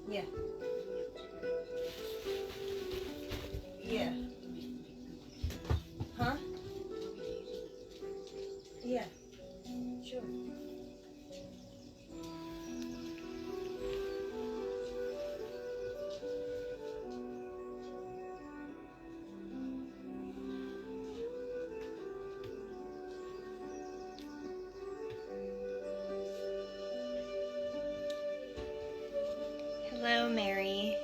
Yeah. Yeah. Huh? Yeah. Sure. Hello, Mary.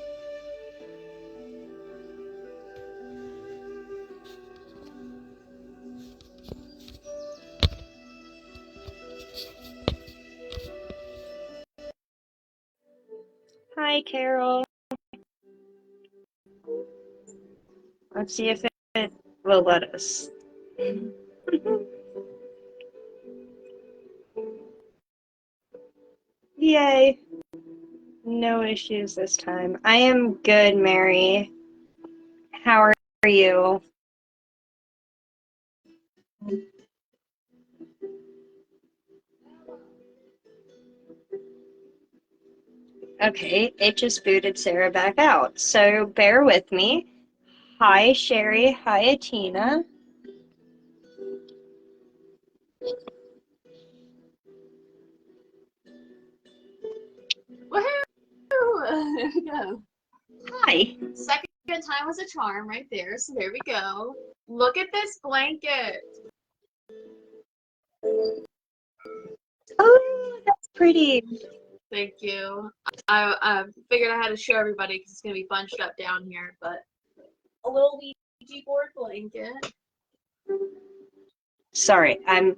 Hi, Carol. Let's see if it will let us. Yay. No issues this time. I am good, Mary. How are you? Okay, it just booted Sarah back out, so bear with me. Hi, Sherry. Hi, Atina. Woohoo! There we go. Hi. Second time was a charm right there, so there we go. Look at this blanket. Oh, that's pretty. Thank you. I figured I had to show everybody because it's going to be bunched up down here, but a little Ouija board blanket. Sorry, I'm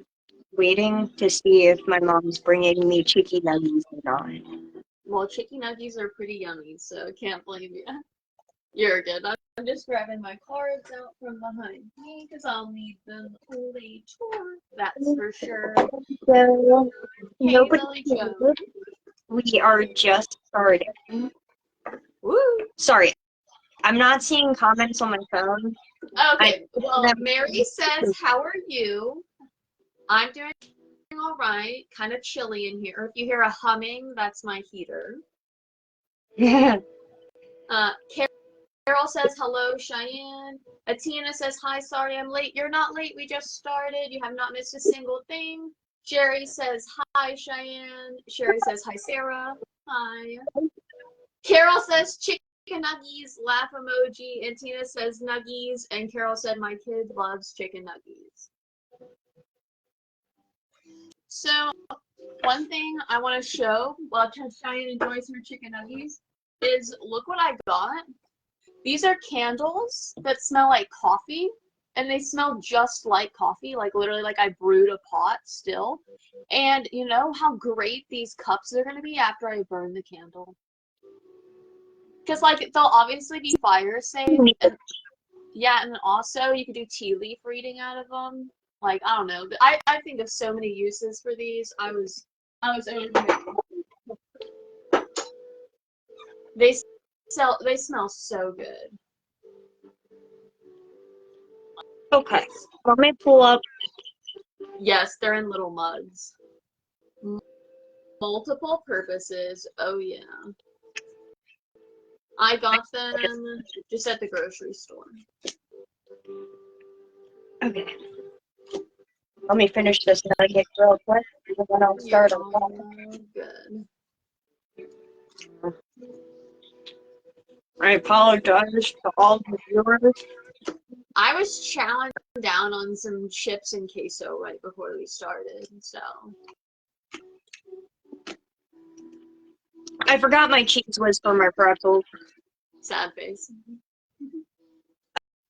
waiting to see if my mom's bringing me cheeky nuggies or not. Well, chicken nuggies are pretty yummy, so can't blame you. You're good. I'm just grabbing my cards out from behind me because I'll need them later. That's for sure. So, Hey, nobody Lily Joe. We are just starting. Woo! Sorry, I'm not seeing comments on my phone. Okay, well, Mary says, how are you? I'm doing all right. Kind of chilly in here. If you hear a humming, that's my heater. Yeah. Carol says, hello, Cheyenne. Atina says, hi, sorry I'm late. You're not late. We just started. You have not missed a single thing. Sherry says, hi, Cheyenne. Sherry says, hi, Sarah. Hi. Carol says, chicken nuggies, laugh emoji. And Tina says, nuggies. And Carol said, my kid loves chicken nuggies. So, one thing I want to show while Cheyenne enjoys her chicken nuggies is look what I got. These are candles that smell like coffee, and they smell just like coffee, like literally like I brewed a pot still. And you know how great these cups are going to be after I burn the candle? Because like they'll obviously be fire safe, and yeah, and also you could do tea leaf reading out of them. Like, I don't know. I think of so many uses for these. I was over. They smell so good. Okay, let me pull up. Yes, they're in little mugs. Multiple purposes. Oh yeah. I got them just at the grocery store. Okay. Let me finish this nugget real quick, and then I'll start You're on all good. I apologize to all the viewers. I was chowing down on some chips and queso right before we started, so. I forgot my cheese was for my pretzels. Sad face.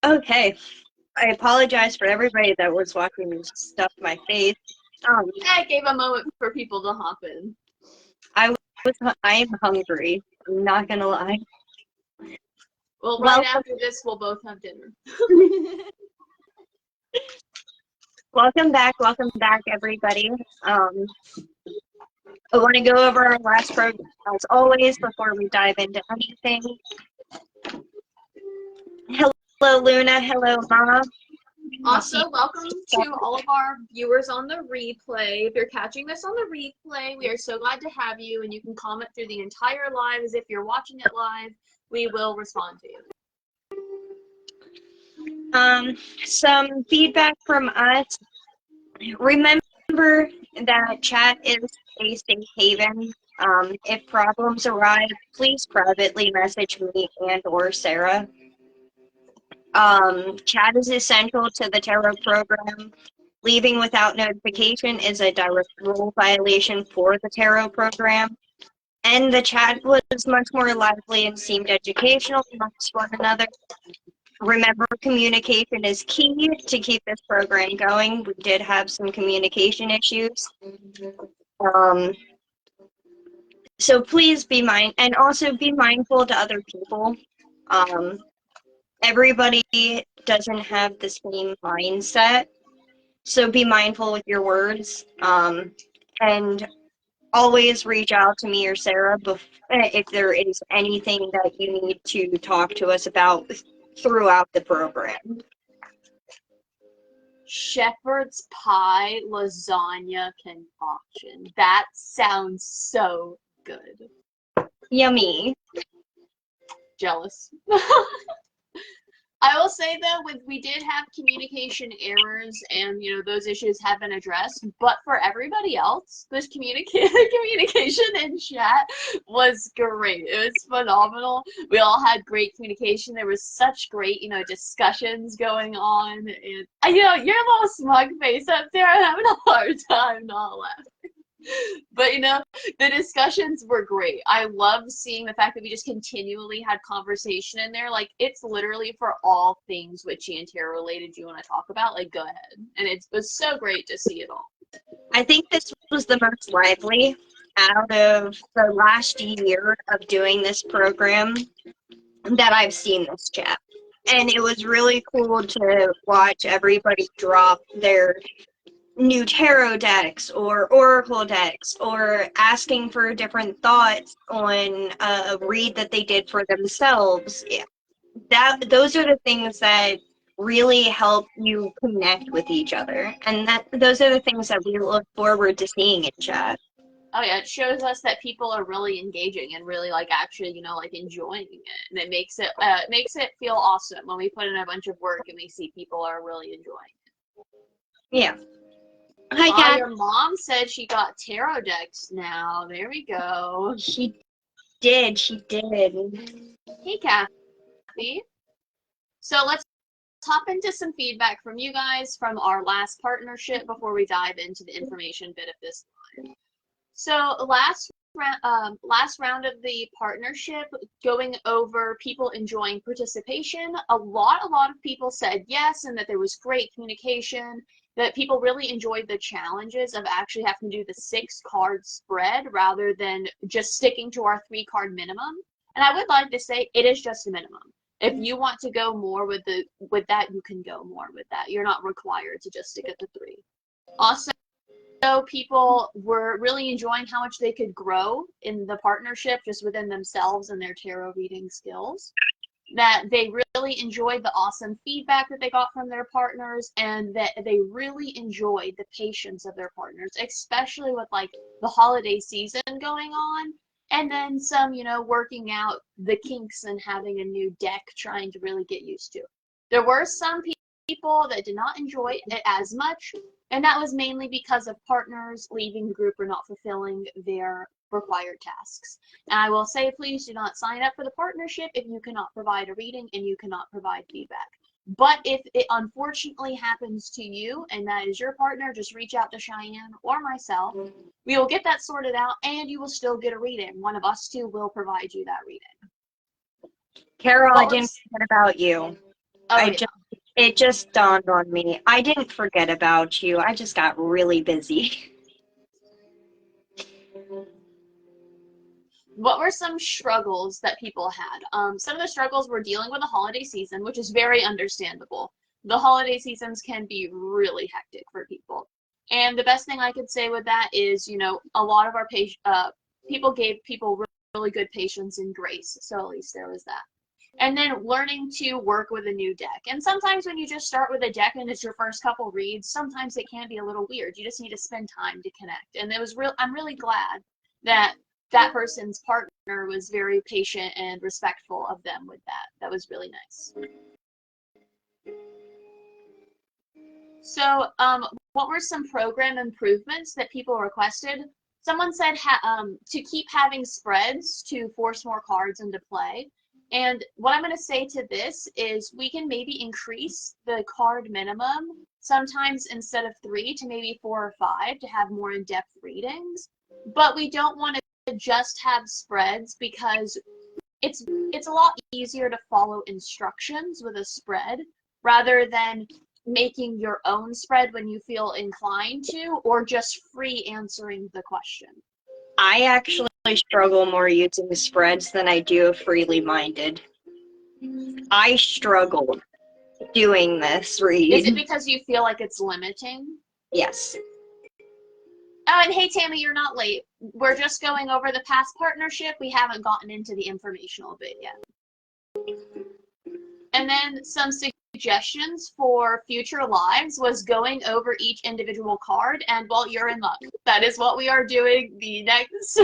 Okay. I apologize for everybody that was watching me stuff my face. I gave a moment for people to hop in. I am hungry. I'm not gonna lie. Well, right after this, we'll both have dinner. Welcome back, everybody. I want to go over our last program as always before we dive into anything. Hello, Luna. Hello, Mom. Also, welcome to all of our viewers on the replay. If you're catching this on the replay, we are so glad to have you, and you can comment through the entire live as if you're watching it live. We will respond to you. Some feedback from us. Remember that chat is a safe haven. If problems arise, please privately message me and or Sarah. Chat is essential to the tarot program. Leaving without notification is a direct rule violation for the tarot program. And the chat was much more lively and seemed educational amongst one another. Remember, communication is key to keep this program going. We did have some communication issues. So please be and also be mindful to other people. Everybody doesn't have the same mindset, so be mindful with your words. And always reach out to me or Sarah if there is anything that you need to talk to us about throughout the program. Shepherd's pie lasagna concoction. That sounds so good. Yummy. Jealous. I will say though, we did have communication errors, and those issues have been addressed. But for everybody else, this communication in chat was great. It was phenomenal. We all had great communication. There was such great, discussions going on, and your little smug face up there, I'm having a hard time not laughing. But the discussions were great. I love seeing the fact that we just continually had conversation in there. Like, it's literally for all things witchy and tarot related you want to talk about, like, go ahead. And it was so great to see it all. I think this was the most lively out of the last year of doing this program that I've seen this chat. And it was really cool to watch everybody drop their new tarot decks or oracle decks, or asking for different thoughts on a read that they did for themselves. Those are the things that really help you connect with each other, and those are the things that we look forward to seeing in chat. Oh yeah, it shows us that people are really engaging and really actually enjoying it, and it makes it feel awesome when we put in a bunch of work and we see people are really enjoying it. Yeah. Hi, Kat. Your mom said she got tarot decks now. There we go. She did. Hey, Kathy. So let's hop into some feedback from you guys from our last partnership before we dive into the information bit of this live. So last round of the partnership, going over people enjoying participation, a lot of people said yes, and that there was great communication, that people really enjoyed the challenges of actually having to do the 6-card spread rather than just sticking to our 3-card minimum. And I would like to say it is just a minimum. If you want to go more with that, you can go more with that. You're not required to just stick at the 3. Also, people were really enjoying how much they could grow in the partnership just within themselves and their tarot reading skills. That they really enjoyed the awesome feedback that they got from their partners, and that they really enjoyed the patience of their partners, especially with the holiday season going on, and then some, working out the kinks and having a new deck trying to really get used to. There were some people that did not enjoy it as much, and that was mainly because of partners leaving the group or not fulfilling their required tasks. And I will say, please do not sign up for the partnership if you cannot provide a reading and you cannot provide feedback. But if it unfortunately happens to you and that is your partner, just reach out to Cheyenne or myself. We will get that sorted out, and you will still get a reading. One of us two will provide you that reading. Carol, I didn't forget about you. Oh, It just dawned on me. I didn't forget about you. I just got really busy. What were some struggles that people had? Some of the struggles were dealing with the holiday season, which is very understandable. The holiday seasons can be really hectic for people. And the best thing I could say with that is, a lot of our people gave people really good patience and grace. So at least there was that. And then learning to work with a new deck. And sometimes when you just start with a deck and it's your first couple reads, sometimes it can be a little weird. You just need to spend time to connect. And I'm really glad that that person's partner was very patient and respectful of them with that. That was really nice. So, what were some program improvements that people requested? Someone said to keep having spreads to force more cards into play. And what I'm going to say to this is we can maybe increase the card minimum, sometimes instead of 3 to maybe 4 or 5 to have more in-depth readings. But we don't want to just have spreads because it's a lot easier to follow instructions with a spread rather than making your own spread when you feel inclined to, or just free answering the question. I actually struggle more using spreads than I do freely minded. I struggled doing this read. Is it because you feel like it's limiting? Yes. Oh, and hey, Tammy, you're not late. We're just going over the past partnership. We haven't gotten into the informational bit yet. And then some suggestions for future lives was going over each individual card, and well, you're in luck. That is what we are doing the next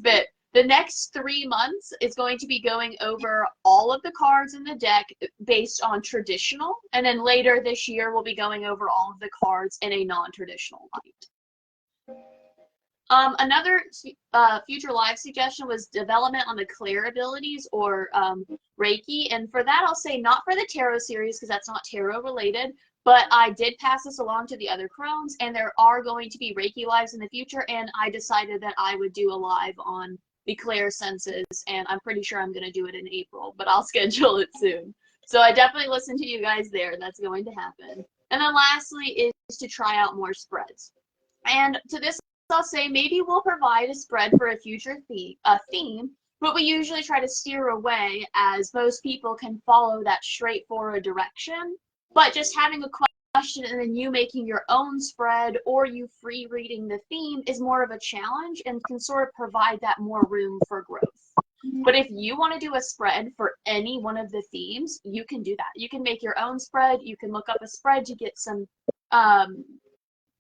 bit. The next 3 months is going to be going over all of the cards in the deck based on traditional, and then later this year we'll be going over all of the cards in a non-traditional light. Another future live suggestion was development on the Claire abilities, or Reiki, and for that I'll say not for the tarot series because that's not tarot related, but I did pass this along to the other crones, and there are going to be Reiki lives in the future, and I decided that I would do a live on the Claire senses, and I'm pretty sure I'm going to do it in April, but I'll schedule it soon. So I definitely listen to you guys there. That's going to happen. And then lastly is to try out more spreads. And to this I'll say maybe we'll provide a spread for a future theme, but we usually try to steer away as most people can follow that straightforward direction. But just having a question and then you making your own spread or you free reading the theme is more of a challenge and can sort of provide that more room for growth. But if you want to do a spread for any one of the themes, you can do that. You can make your own spread. You can look up a spread to get some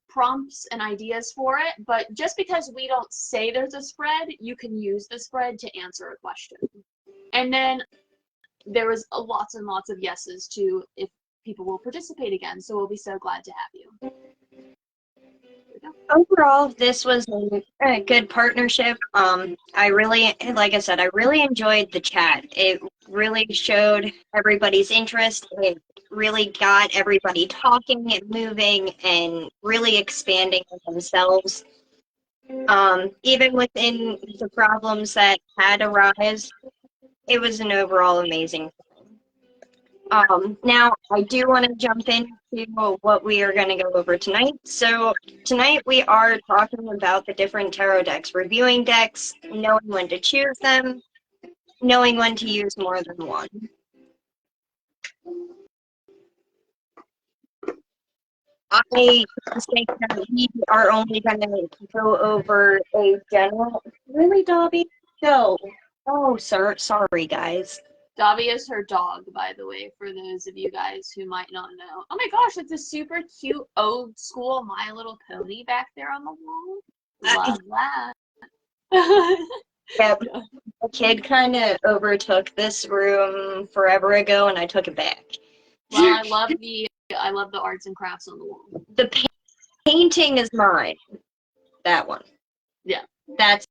prompts and ideas for it, but just because we don't say there's a spread, you can use the spread to answer a question. And then there was lots and lots of yeses to if people will participate again, so we'll be so glad to have you. Overall, this was a good partnership. I really, like I said, I really enjoyed the chat. It really showed everybody's interest. It really got everybody talking and moving and really expanding themselves. Even within the problems that had arisen, it was an overall amazing thing. Now, I do want to jump into what we are going to go over tonight. So tonight we are talking about the different tarot decks, reviewing decks, knowing when to choose them, knowing when to use more than one. I think that we are only going to go over a general. Really, Dobby? No. Oh, sir. Sorry, guys. Dobby is her dog, by the way, for those of you guys who might not know. Oh my gosh, it's a super cute old school My Little Pony back there on the wall. Love that. Yep. The kid kind of overtook this room forever ago, and I took it back. Well, I love the arts and crafts on the wall. The painting is mine. That one. Yeah. That's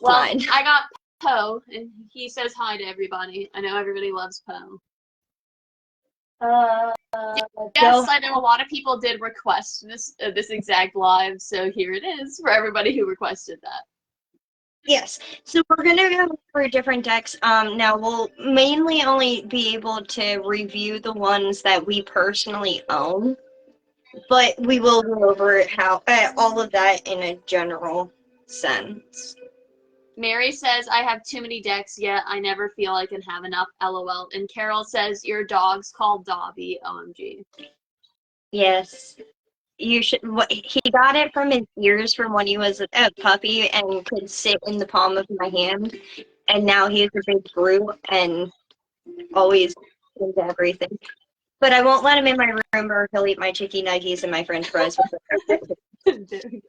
mine. I got Poe, and he says hi to everybody. I know everybody loves Poe. Yes, I know a lot of people did request this exact live, so here it is for everybody who requested that. Yes, so we're going to go for different decks. Now, we'll mainly only be able to review the ones that we personally own, but we will go over how all of that in a general sense. Mary says, I have too many decks, yet I never feel I can have enough, LOL. And Carol says, your dog's called Dobby, OMG. Yes. You should. He got it from his ears from when he was a puppy and could sit in the palm of my hand, and now he's a big brute, and always into everything. But I won't let him in my room or he'll eat my chicken nuggies and my french fries with it.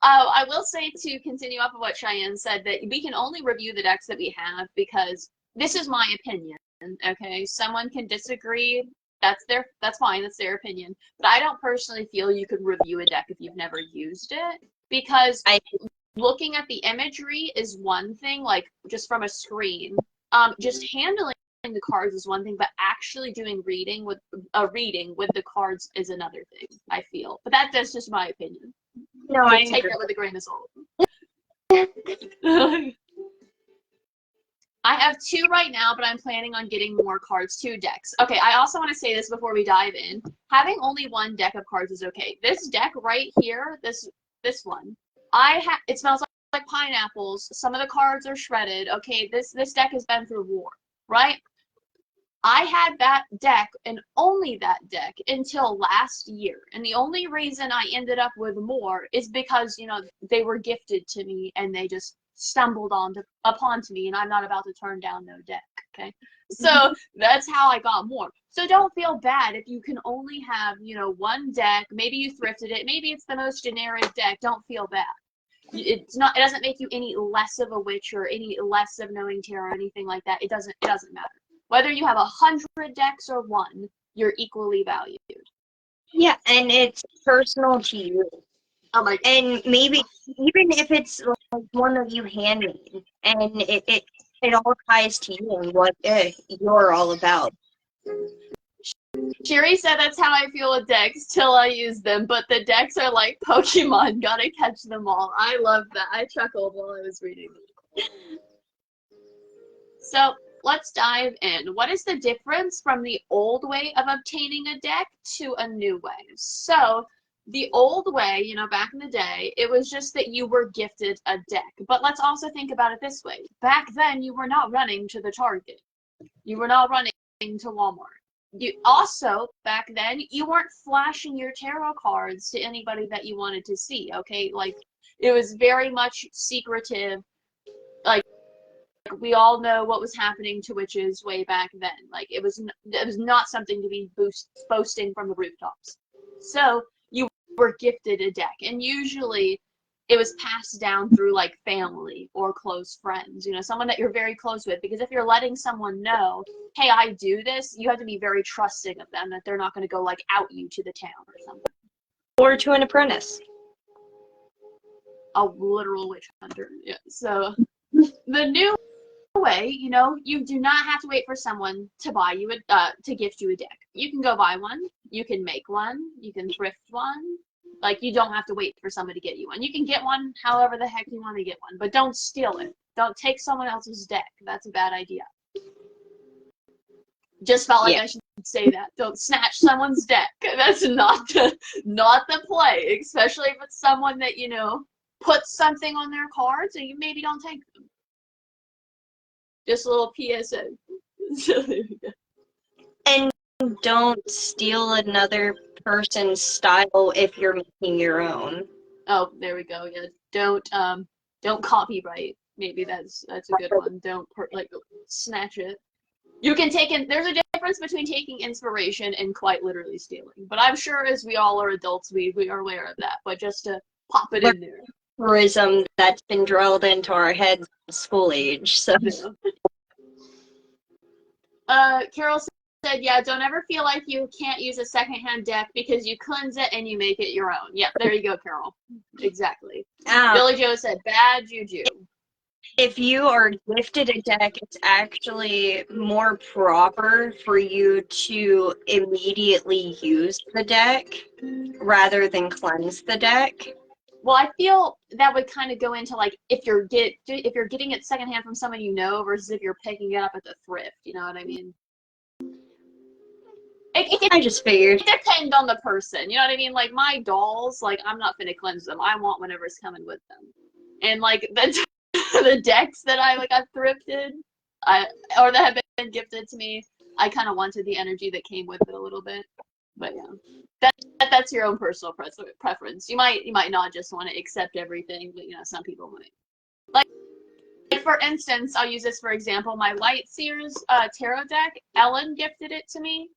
I will say, to continue off of what Cheyenne said, that we can only review the decks that we have because this is my opinion. Okay, someone can disagree. That's fine. That's their opinion. But I don't personally feel you could review a deck if you've never used it, because looking at the imagery is one thing, like just from a screen. Just handling the cards is one thing, but actually doing reading with the cards is another thing, I feel. But that's just my opinion. No, I take agree. that with a grain of salt. I have 2 right now, but I'm planning on getting more cards, 2 decks. Okay, I also want to say this before we dive in. Having only 1 deck of cards is okay. This deck right here, this one, it smells like pineapples. Some of the cards are shredded. Okay, this deck has been through war, right? I had that deck and only that deck until last year. And the only reason I ended up with more is because, they were gifted to me and they just stumbled upon me, and I'm not about to turn down no deck, okay? So that's how I got more. So don't feel bad if you can only have, 1 deck. Maybe you thrifted it. Maybe it's the most generic deck. Don't feel bad. It doesn't make you any less of a witch or any less of knowing tarot or anything like that. It doesn't matter. Whether you have 100 decks or 1, you're equally valued. Yeah, and it's personal to you. Oh my. And maybe even if it's like one of you handmade, and it all ties to you and what you're all about. Sherry said that's how I feel with decks till I use them, but the decks are like Pokemon. Gotta catch them all. I love that. I chuckled while I was reading them. So let's dive in. What is the difference from the old way of obtaining a deck to a new way? So the old way, back in the day, it was just that you were gifted a deck. But let's also think about it this way. Back then, you were not running to the Target. You were not running to Walmart. You also, back then, you weren't flashing your tarot cards to anybody that you wanted to see, okay? Like, it was very much secretive. Like, we all know what was happening to witches way back then. Like, it was not something to be boasting from the rooftops. So you were gifted a deck, and usually it was passed down through like family or close friends, someone that you're very close with, because if you're letting someone know, hey, I do this, you have to be very trusting of them that they're not going to go like out you to the town or something. Or to an apprentice. A literal witch hunter. Yeah. So the new way, you do not have to wait for someone to buy you to gift you a deck. You can go buy one, you can make one, you can thrift one. Like, you don't have to wait for somebody to get you one. You can get one however the heck you want to get one, but don't steal it. Don't take someone else's deck. That's a bad idea. Just felt like I should say that. Don't snatch someone's deck. That's not the play, especially if it's someone that, puts something on their cards and you maybe don't take them. Just a little PSA. And don't steal another person's style if you're making your own. Oh, there we go. Yeah, don't copyright. Maybe that's a good one. Don't snatch it. You can take in. There's a difference between taking inspiration and quite literally stealing. But I'm sure as we all are adults, we are aware of that. But just to pop it in there. Tourism that's been drilled into our heads since school age. So. Carol said, yeah, don't ever feel like you can't use a secondhand deck because you cleanse it and you make it your own. Yeah, there you go, Carol. Exactly. Billy Joe said, bad juju. If you are gifted a deck, it's actually more proper for you to immediately use the deck rather than cleanse the deck. Well, I feel that would kind of go into like if you're getting it secondhand from someone you know versus if you're picking it up at the thrift. You know what I mean? I just figured. It depends on the person. You know what I mean? Like my dolls, like I'm not gonna cleanse them. I want whatever's coming with them. And like the decks that I've thrifted, or that have been gifted to me, I kind of wanted the energy that came with it a little bit. But yeah, that's your own personal preference. You might not just want to accept everything, but some people might. Like for instance, I'll use this for example. My Lightseers tarot deck, Ellen gifted it to me.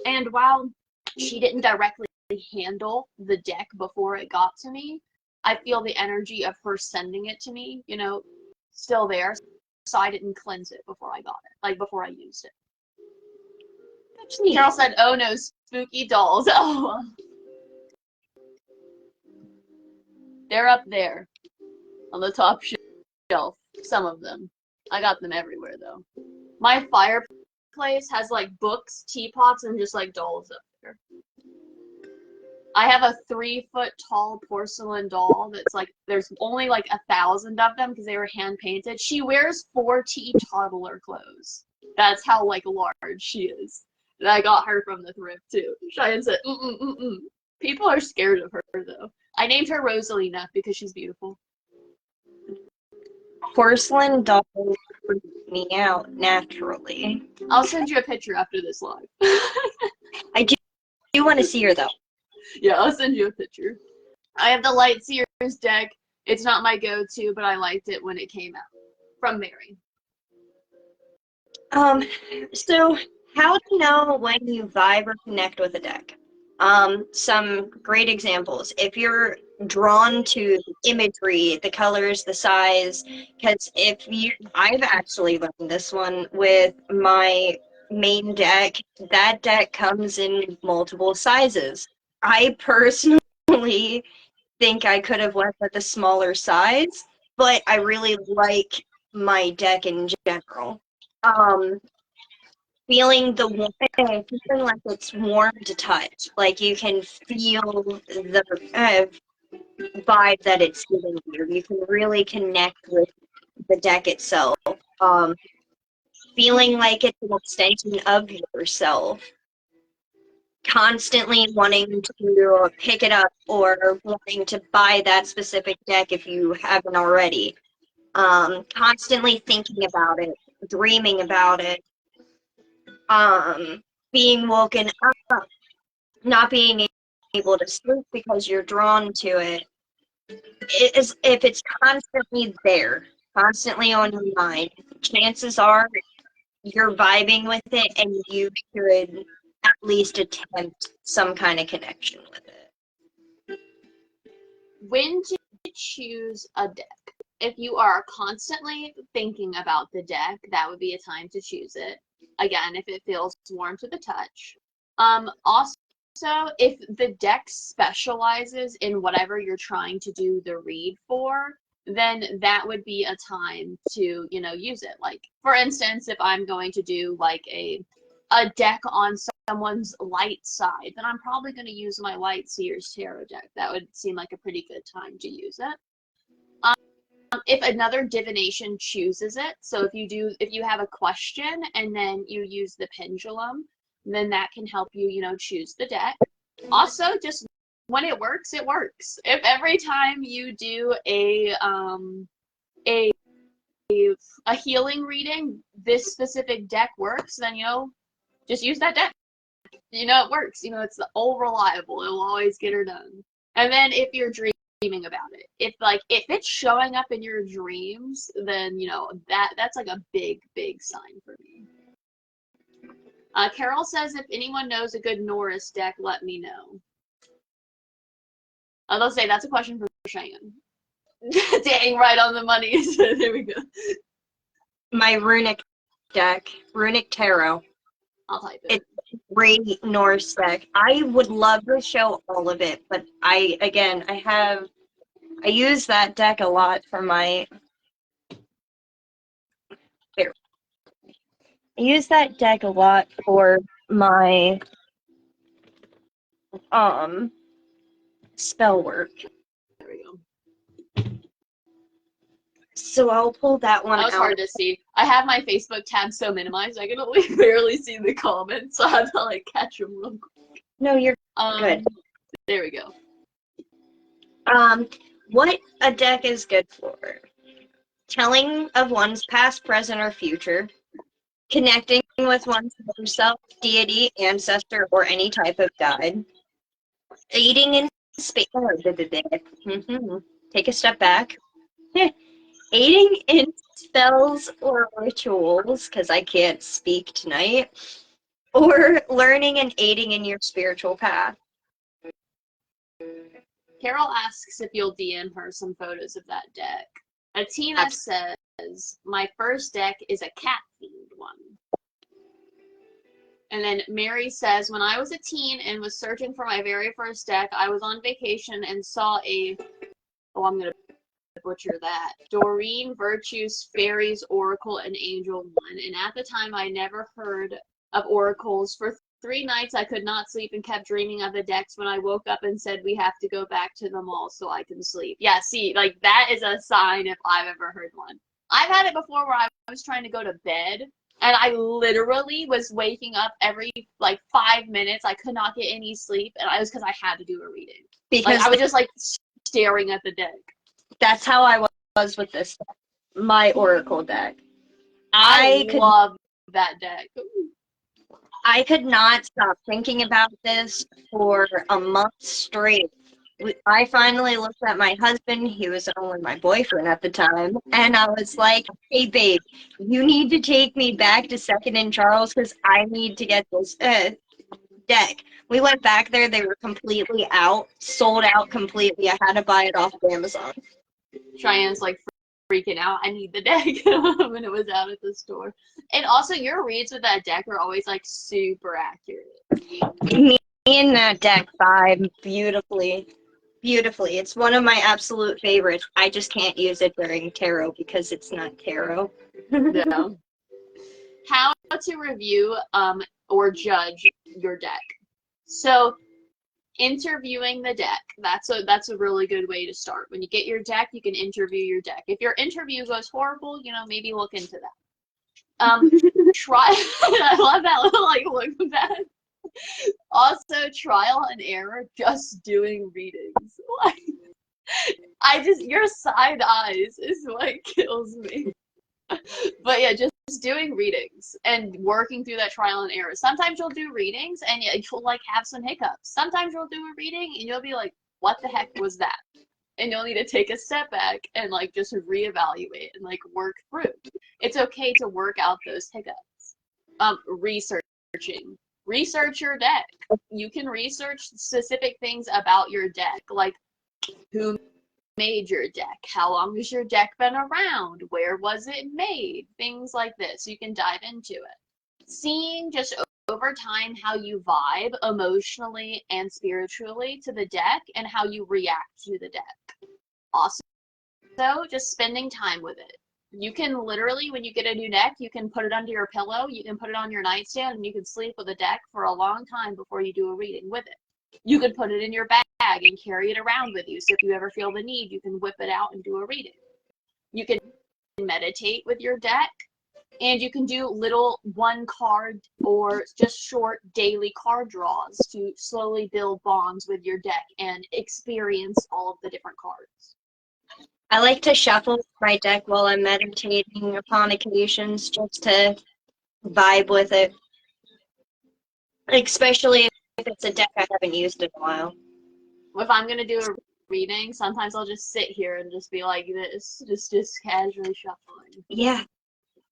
And while she didn't directly handle the deck before it got to me, I feel the energy of her sending it to me, you know, still there. So I didn't cleanse it before I got it, like before I used it. That's neat. Carol said, oh no, spooky dolls. Oh. They're up there on the top shelf, some of them. I got them everywhere though. My fireplace has like books, teapots, and just like dolls up there. I have a 3-foot tall porcelain doll that's like, there's only like 1,000 of them because they were hand painted. She wears 4 toddler clothes. That's how like large she is. And I got her from the thrift too. Cheyenne said, People are scared of her though. I named her Rosalina because she's beautiful. Porcelain dolls freak me out naturally. I'll send you a picture after this live. I do want to see her though. Yeah, I'll send you a picture. I have the Lightseers deck. It's not my go-to, but I liked it when it came out. From Mary. So how to know when you vibe or connect with a deck? Some great examples. If you're drawn to imagery, the colors, the size, because I've actually learned this one with my main deck. That deck comes in multiple sizes. I personally think I could have went with a smaller size, but I really like my deck in general. Feeling like it's warm to touch, like you can feel the vibe that it's giving you. You can really connect with the deck itself. Feeling like it's an extension of yourself. Constantly wanting to pick it up or wanting to buy that specific deck if you haven't already. Constantly thinking about it, dreaming about it. Being woken up, not being able to sleep because you're drawn to it. If it's constantly there, constantly on your mind, chances are you're vibing with it and you should at least attempt some kind of connection with it. When to choose a deck? If you are constantly thinking about the deck, that would be a time to choose it. Again, if it feels warm to the touch. Also, if the deck specializes in whatever you're trying to do the read for, then that would be a time to, you know, use it. Like, for instance, if I'm going to do like a deck on someone's light side, then I'm probably going to use my Lightseers tarot deck. That would seem like a pretty good time to use it. If another divination chooses it, so if you have a question and then you use the pendulum, then that can help you, you know, choose the deck. Also, just when it works, it works. If every time you do a healing reading, this specific deck works, then, you know, just use that deck. You know, it works. You know, it's all reliable. It'll always get her done. And then if you're dreaming about it, if it's showing up in your dreams, then, you know, that's like a big sign for me. Carol says, if anyone knows a good Norris deck, let me know. I'll say that's a question for Cheyenne. Dang, right on the money. There we go. My runic deck, runic tarot. I'll type it. It's great Norse deck. I would love to show all of it, but I use that deck a lot for my. Here. I use that deck a lot for my spell work. There we go. So I'll pull that one out. That was hard to see. I have my Facebook tab so minimized I can only barely see the comments, so I have to like catch them real quick. No, you're good. There we go. What a deck is good for: telling of one's past, present, or future, connecting with one's self, deity, ancestor, or any type of guide, aiding in space. Take a step back. aiding in spells or rituals, because I can't speak tonight, or learning and aiding in your spiritual path. Carol asks if you'll DM her some photos of that deck. Atina says, my first deck is a cat-themed one. And then Mary says, when I was a teen and was searching for my very first deck, I was on vacation and saw I'm going to butcher that, Doreen Virtue's Fairies Oracle and Angel one. And at the time, I never heard of oracles. For 3 nights, I could not sleep and kept dreaming of the decks. When I woke up and said, we have to go back to them all so I can sleep. Yeah, see, like, that is a sign if I've ever heard one. I've had it before where I was trying to go to bed, and I literally was waking up every, 5 minutes. I could not get any sleep, and it was because I had to do a reading. Because I was just, staring at the deck. That's how I was with this deck, my Oracle deck. I love that deck. I could not stop thinking about this for a month straight. I finally looked at my husband, he was only my boyfriend at the time, and I was like, hey babe, you need to take me back to 2nd and Charles because I need to get this deck. We went back there, they were completely out, sold out completely. I had to buy it off of Amazon. Cheyenne's freaking out. I need the deck when it was out at the store. And also, your reads with that deck are always super accurate. Me and that deck vibe beautifully. It's one of my absolute favorites. I just can't use it during tarot because it's not tarot. Yeah. How to review or judge your deck. So, interviewing the deck, that's a really good way to start. When you get your deck, you can interview your deck. If your interview goes horrible, maybe look into that. Try I love that little look back. Also, trial and error, just doing readings. Your side eyes is what kills me. But yeah, just doing readings and working through that trial and error. Sometimes you'll do readings and you'll have some hiccups. Sometimes you'll do a reading and you'll be like, what the heck was that? And you'll need to take a step back and just reevaluate and work through. It's okay to work out those hiccups. Researching. Research your deck. You can research specific things about your deck, like who made your deck, how long has your deck been around, where was it made, things like this. You can dive into it. Seeing just over time how you vibe emotionally and spiritually to the deck and how you react to the deck. Also, just spending time with it. You can literally, when you get a new deck, you can put it under your pillow, you can put it on your nightstand, and you can sleep with a deck for a long time before you do a reading with it. You could put it in your bag and carry it around with you, so if you ever feel the need, you can whip it out and do a reading. You can meditate with your deck, and you can do little 1 card or just short daily card draws to slowly build bonds with your deck and experience all of the different cards. I like to shuffle my deck while I'm meditating upon occasions just to vibe with it, especially if it's a deck I haven't used in a while. If I'm going to do a reading, sometimes I'll just sit here and just be like this, just casually shuffling. Yeah,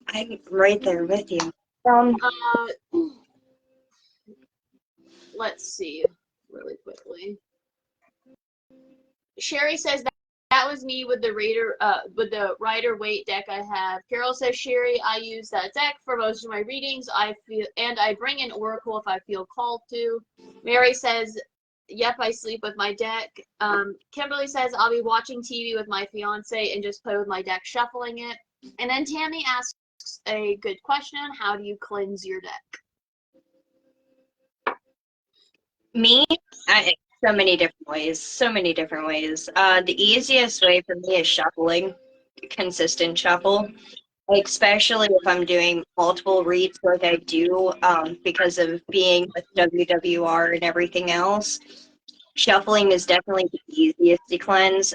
I'm right there with you. Let's see really quickly. Sherry says that was me with the Rider-Waite deck I have. Carol says, Sherry, I use that deck for most of my readings. I bring in Oracle if I feel called to. Mary says, yep, I sleep with my deck. Kimberly says, I'll be watching TV with my fiance and just play with my deck, shuffling it. And then Tammy asks a good question. How do you cleanse your deck? Me? So many different ways. The easiest way for me is shuffling, consistent shuffle, especially if I'm doing multiple reads like I do because of being with WWR and everything else. Shuffling is definitely the easiest to cleanse.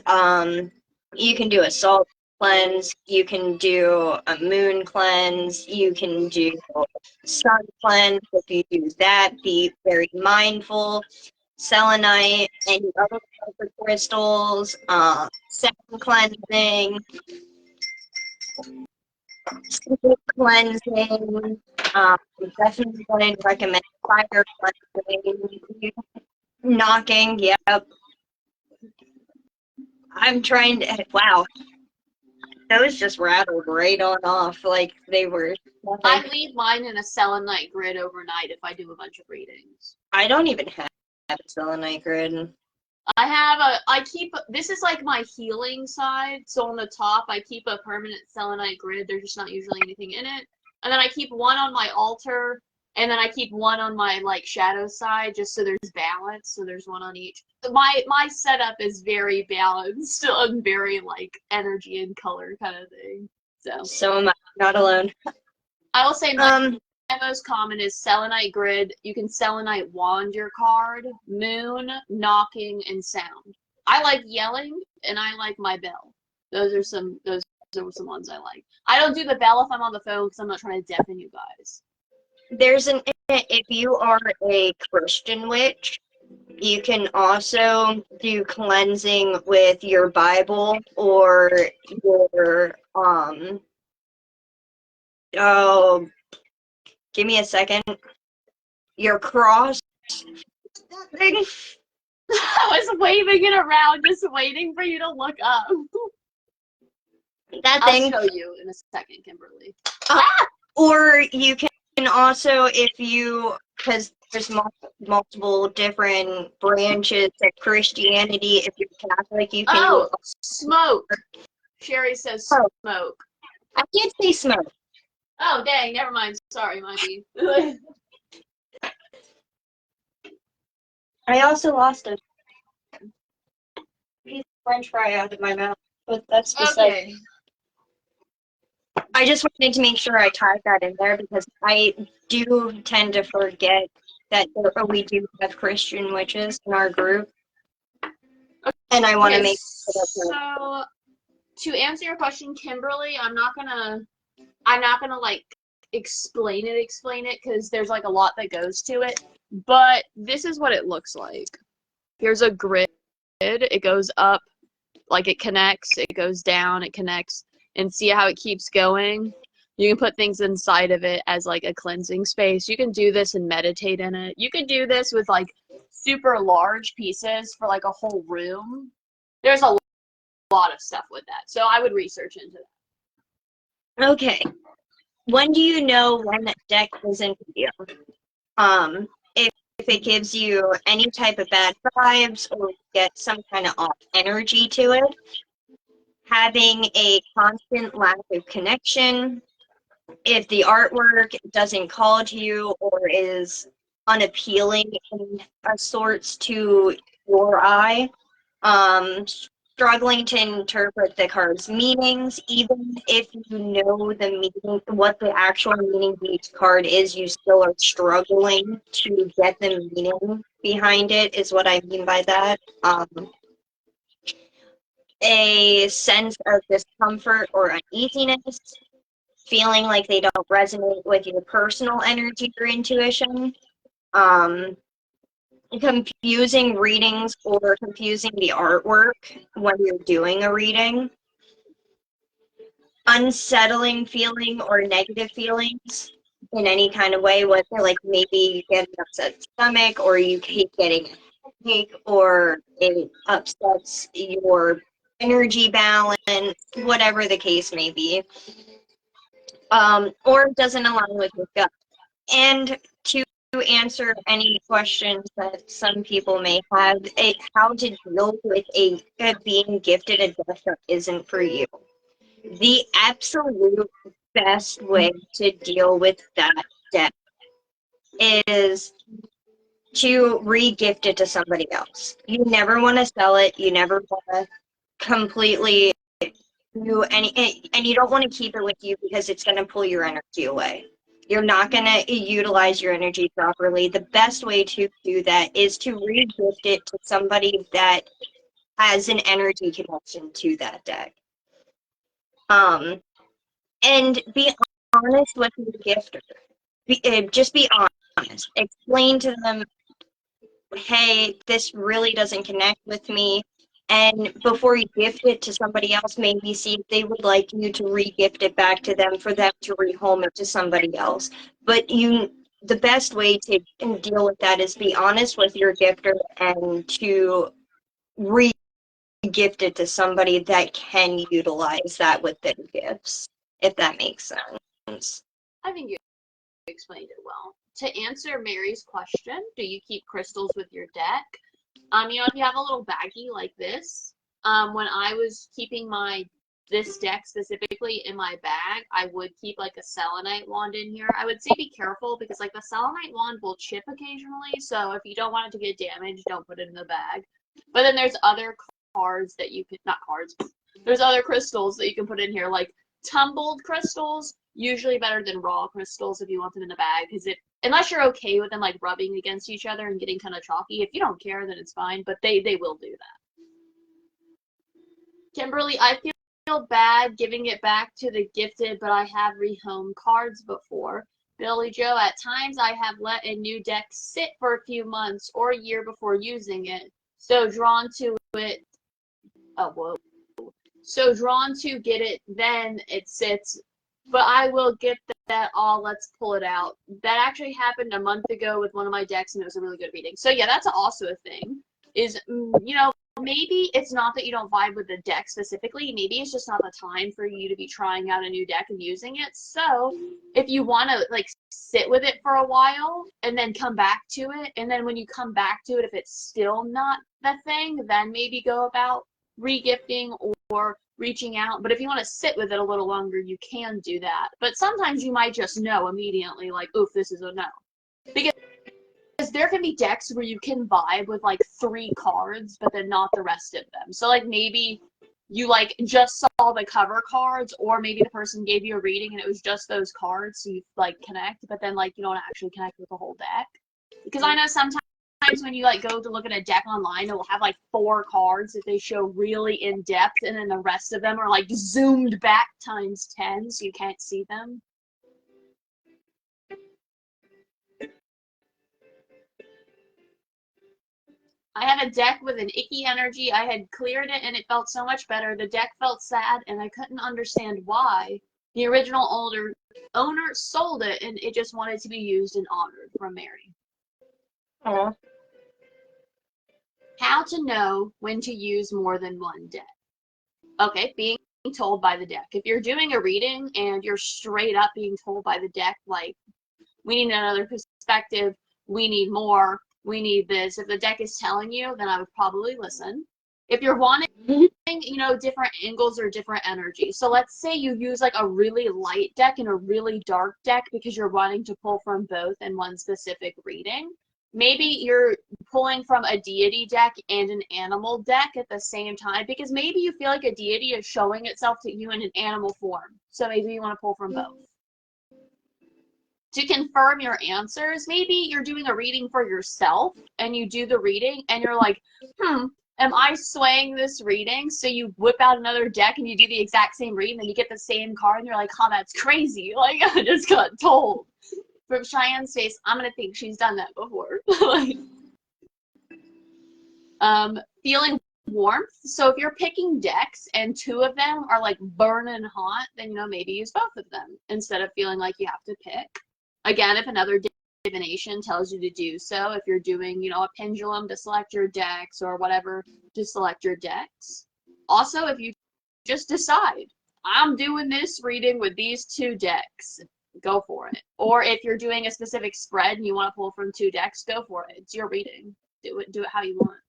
You can do a salt cleanse, you can do a moon cleanse, you can do sun cleanse. If you do that, be very mindful. Selenite, any other crystals, sound cleansing. Sleep cleansing. Definitely wouldn't recommend fire cleansing. Knocking, yep. I'm trying to, wow. Those just rattled right on off like they were nothing. I leave mine in a selenite grid overnight if I do a bunch of readings. I don't even have a selenite grid. This is like my healing side. So on the top, I keep a permanent selenite grid. There's just not usually anything in it. And then I keep one on my altar, and then I keep one on my like shadow side, just so there's balance. So there's one on each. My setup is very balanced and very like energy and color kind of thing. So am I, not alone. I will say my most common is selenite grid. You can selenite wand your card, moon, knocking, and sound. I like yelling, and I like my bell. Those are some ones I like. I don't do the bell if I'm on the phone because I'm not trying to deafen you guys. If you are a Christian witch, you can also do cleansing with your Bible or your oh, give me a second. Your cross. That thing. I was waving it around, just waiting for you to look up. That thing. I'll show you in a second, Kimberly. Or you can also, because there's multiple different branches of Christianity. If you're Catholic, you can smoke. Sherry says smoke. I can't say smoke. Oh, dang, never mind. Sorry, Mikey. I also lost a piece of French fry out of my mouth, but that's beside. I just wanted to make sure I tied that in there because I do tend to forget that we do have Christian witches in our group, and I want to make sure. So, to answer your question, Kimberly, I'm not gonna like explain it because there's like a lot that goes to it. But this is what it looks like. Here's a grid. It goes up, like it connects. It goes down. It connects. And see how it keeps going? You can put things inside of it as like a cleansing space. You can do this and meditate in it. You can do this with like super large pieces for like a whole room. There's a lot of stuff with that. So I would research into that. Okay. When do you know when that deck isn't for you? If it gives you any type of bad vibes or get some kind of off energy to it, having a constant lack of connection, if the artwork doesn't call to you or is unappealing in a sorts to your eye, struggling to interpret the card's meanings, even if you know the meaning, what the actual meaning of each card is, you still are struggling to get the meaning behind it, is what I mean by that. A sense of discomfort or uneasiness, feeling like they don't resonate with your personal energy or intuition, confusing readings or confusing the artwork when you're doing a reading, unsettling feeling or negative feelings in any kind of way, whether like maybe you get an upset stomach or you keep getting a headache or it upsets your energy balance, whatever the case may be, or doesn't align with your gut. And to answer any questions that some people may have, how to deal with being gifted a deck that isn't for you. The absolute best way to deal with that deck is to re-gift it to somebody else. You never want to sell it. You never want to completely do any, and you don't want to keep it with you because it's going to pull your energy away. You're not going to utilize your energy properly. The best way to do that is to re-gift it to somebody that has an energy connection to that deck. And be honest with your gifter. Just be honest. Explain to them, hey, this really doesn't connect with me. And before you gift it to somebody else, maybe see if they would like you to re-gift it back to them for them to rehome it to somebody else. But the best way to deal with that is be honest with your gifter and to re-gift it to somebody that can utilize that with their gifts, if that makes sense. I think you explained it well. To answer Mary's question, do you keep crystals with your deck? You know, if you have a little baggie like this, when I was keeping this deck specifically in my bag, I would keep like a selenite wand in here. I would say be careful because like the selenite wand will chip occasionally, so if you don't want it to get damaged, don't put it in the bag. But then there's other cards that you could, not cards, there's other crystals that you can put in here, like tumbled crystals, usually better than raw crystals if you want them in the bag, because unless you're okay with them like rubbing against each other and getting kind of chalky, if you don't care, then it's fine, but they will do that. Kimberly, I feel bad giving it back to the gifted, but I have rehomed cards before. Billy Joe, at times I have let a new deck sit for a few months or a year before using it. So drawn to it, So drawn to get it, then it sits, but I will get that all, let's pull it out. That actually happened a month ago with one of my decks, and it was a really good reading. So yeah, that's also a thing, is, you know, maybe it's not that you don't vibe with the deck specifically, maybe it's just not the time for you to be trying out a new deck and using it. So if you want to like sit with it for a while and then come back to it, and then when you come back to it, if it's still not the thing, then maybe go about re-gifting or reaching out. But if you want to sit with it a little longer, you can do that. But sometimes you might just know immediately, like, oof, this is a no. Because there can be decks where you can vibe with like 3 cards, but then not the rest of them. So like maybe you like just saw the cover cards, or maybe the person gave you a reading and it was just those cards, so you like connect, but then like you don't actually connect with the whole deck. Because I know sometimes when you like go to look at a deck online, it will have like 4 cards that they show really in depth, and then the rest of them are like zoomed back times 10, so you can't see them. I had a deck with an icky energy. I had cleared it and it felt so much better. The deck felt sad and I couldn't understand why. The original owner sold it and it just wanted to be used and honored, from Mary. Aww. How to know when to use more than one deck. Okay, being told by the deck. If you're doing a reading and you're straight up being told by the deck, like, we need another perspective, we need more, we need this. If the deck is telling you, then I would probably listen. If you're wanting, you know, different angles or different energies. So let's say you use like a really light deck and a really dark deck because you're wanting to pull from both in one specific reading. Maybe you're pulling from a deity deck and an animal deck at the same time, because maybe you feel like a deity is showing itself to you in an animal form. So maybe you want to pull from both. To confirm your answers, maybe you're doing a reading for yourself and you do the reading and you're like, am I swaying this reading? So you whip out another deck and you do the exact same reading and you get the same card and you're like, oh, that's crazy. Like, I just got told. From Cheyenne's face, I'm going to think she's done that before. Feeling warmth. So if you're picking decks and 2 of them are like burning hot, then, you know, maybe use both of them instead of feeling like you have to pick. Again, if another divination tells you to do so, if you're doing, you know, a pendulum to select your decks or whatever to select your decks. Also, if you just decide, I'm doing this reading with these 2 decks, go for it. Or if you're doing a specific spread and you want to pull from 2 decks, go for it. It's your reading. Do it how you want.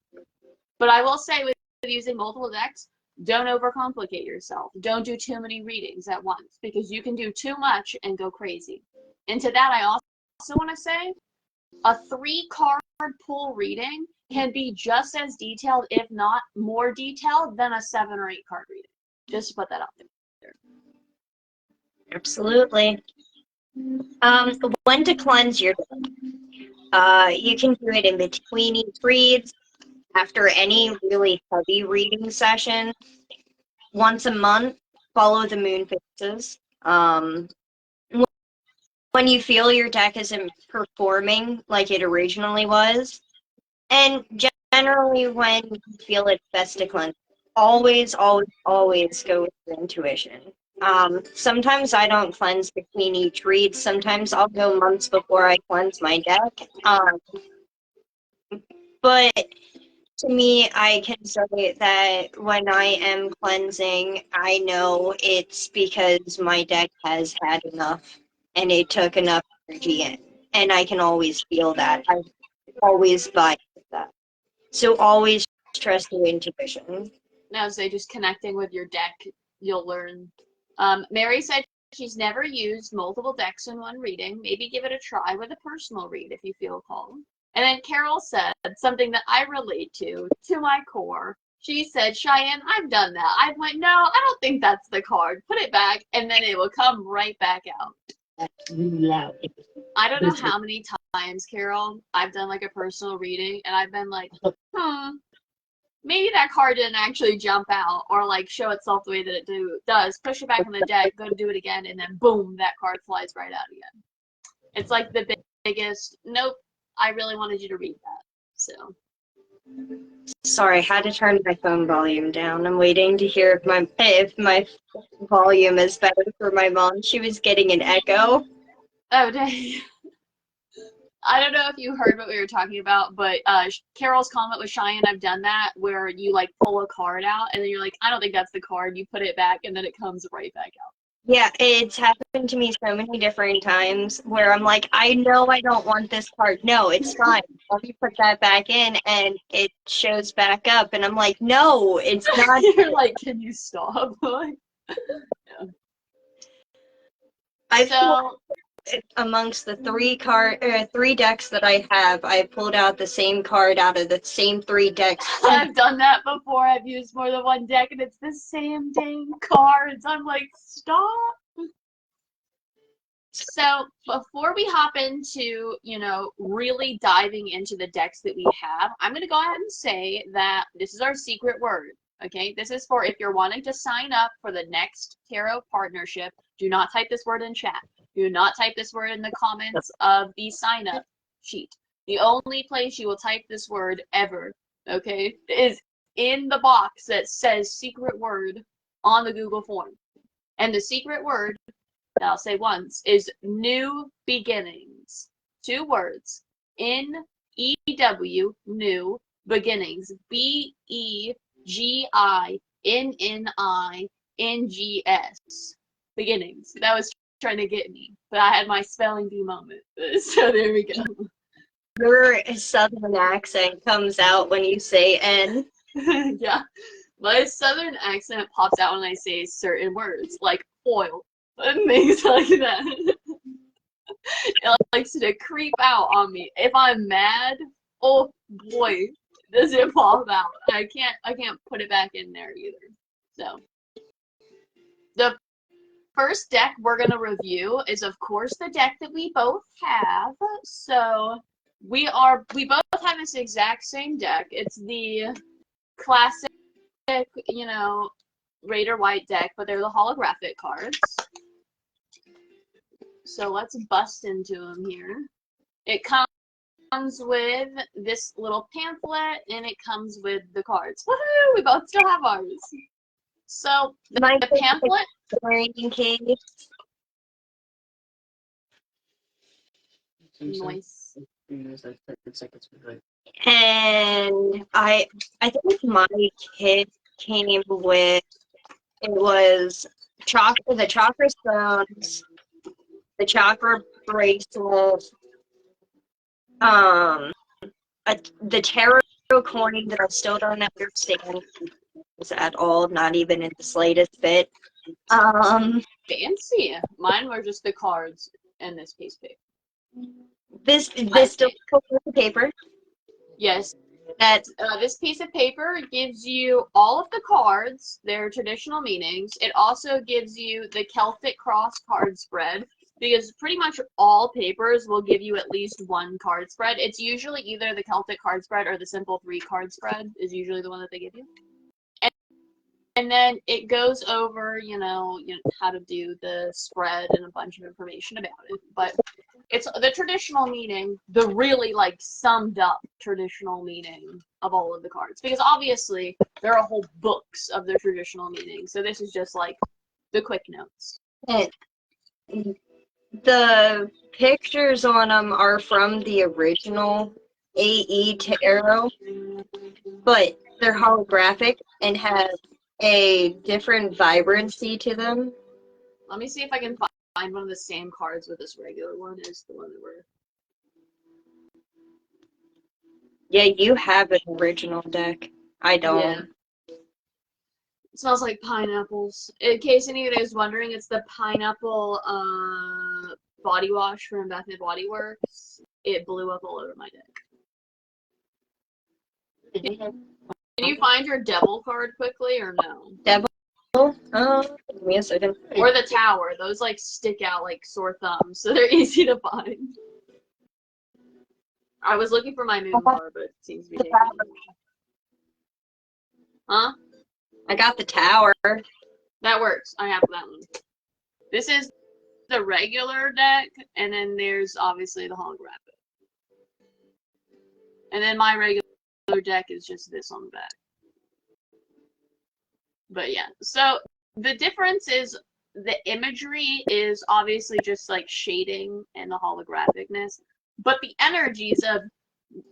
But I will say with using multiple decks, don't overcomplicate yourself. Don't do too many readings at once, because you can do too much and go crazy. And to that, I also want to say, a 3-card pull reading can be just as detailed, if not more detailed, than a 7 or 8 card reading. Just to put that out there. Absolutely. When to cleanse your deck. You can do it in between each reads, after any really heavy reading session. Once a month, follow the moon phases. When you feel your deck isn't performing like it originally was, and generally when you feel it's best to cleanse. Always, always, always go with your intuition. Sometimes I don't cleanse between each read. Sometimes I'll go months before I cleanse my deck. But to me, I can say that when I am cleansing, I know it's because my deck has had enough and it took enough energy in. And I can always feel that. I always buy that. So always trust your intuition. Now, say just connecting with your deck, you'll learn. Mary said she's never used multiple decks in one reading. Maybe give it a try with a personal read if you feel called. And then Carol said something that I relate to my core. She said, Cheyenne, I've done that. I went, no, I don't think that's the card. Put it back, and then it will come right back out. I don't know how many times, Carol, I've done like a personal reading, and I've been like, maybe that card didn't actually jump out or like show itself the way that it does. Push it back in the deck, go to do it again, and then boom, that card flies right out again. It's like the biggest, nope, I really wanted you to read that. So. Sorry, I had to turn my phone volume down. I'm waiting to hear if my volume is better for my mom. She was getting an echo. Oh, dang. I don't know if you heard what we were talking about, but Carol's comment was Cheyenne, I've done that, where you like pull a card out and then you're like, I don't think that's the card. You put it back and then it comes right back out. Yeah, it's happened to me so many different times where I'm like, I know I don't want this card. No, it's fine. Let me put that back in and it shows back up. And I'm like, no, it's not. You're like, can you stop? Yeah. So amongst the three decks that I have, I pulled out the same card out of the same three decks. I've done that before. I've used more than one deck and it's the same dang cards. I'm like, stop. So before we hop into, really diving into the decks that we have, I'm going to go ahead and say that this is our secret word. Okay, this is for if you're wanting to sign up for the next tarot partnership. Do not type this word in chat. Do not type this word in the comments of the sign up sheet. The only place you will type this word ever, okay, is in the box that says secret word on the Google form. And the secret word, that I'll say once, is new beginnings. 2 words. N-E-W, new beginnings. B-E-G-I-N-N-I-N-G-S. Beginnings. That was trying to get me, but I had my spelling bee moment. So there we go. Your southern accent comes out when you say N. Yeah. My southern accent pops out when I say certain words, like foil and things like that. It likes to creep out on me. If I'm mad, oh boy, does it pop out. I can't put it back in there either. So the first deck we're gonna review is of course the deck that we both have. So we both have this exact same deck. It's the classic, Raider White deck, but they're the holographic cards. So let's bust into them here. It comes with this little pamphlet, and it comes with the cards. Woohoo! We both still have ours. So the pamphlet. Noise. And I think my kit came with, it was the chakra stones, the chakra bracelet, the tarot coin that I still don't understand at all, not even in the slightest bit. Fancy. Mine were just the cards and this piece of paper. This still comes with the paper. Yes. That this piece of paper gives you all of the cards, their traditional meanings. It also gives you the Celtic cross card spread, because pretty much all papers will give you at least one card spread. It's usually either the Celtic card spread or the simple 3 card spread is usually the one that they give you. And then it goes over, how to do the spread and a bunch of information about it. But It's the traditional meaning, the really like summed up traditional meaning of all of the cards. Because obviously there are whole books of the traditional meaning. So this is just like the quick notes. And the pictures on them are from the original AE Tarot, but they're holographic and have a different vibrancy to them. Let me see if I can find one of the same cards with this regular one as the one that we're... Yeah, you have an original deck. I don't. Yeah. It smells like pineapples. In case anybody is wondering, it's the pineapple body wash from Bath & Body Works. It blew up all over my deck. Can you find your devil card quickly or no? Devil? Give me a second. Or the tower. Those like stick out like sore thumbs, so they're easy to find. I was looking for my moon card, but it seems to be taken. Huh? I got the tower. That works. I have that one. This is the regular deck, and then there's obviously the holographic. And then my regular deck is just this on the back. But yeah, so the difference is the imagery is obviously just like shading and the holographicness, but the energies of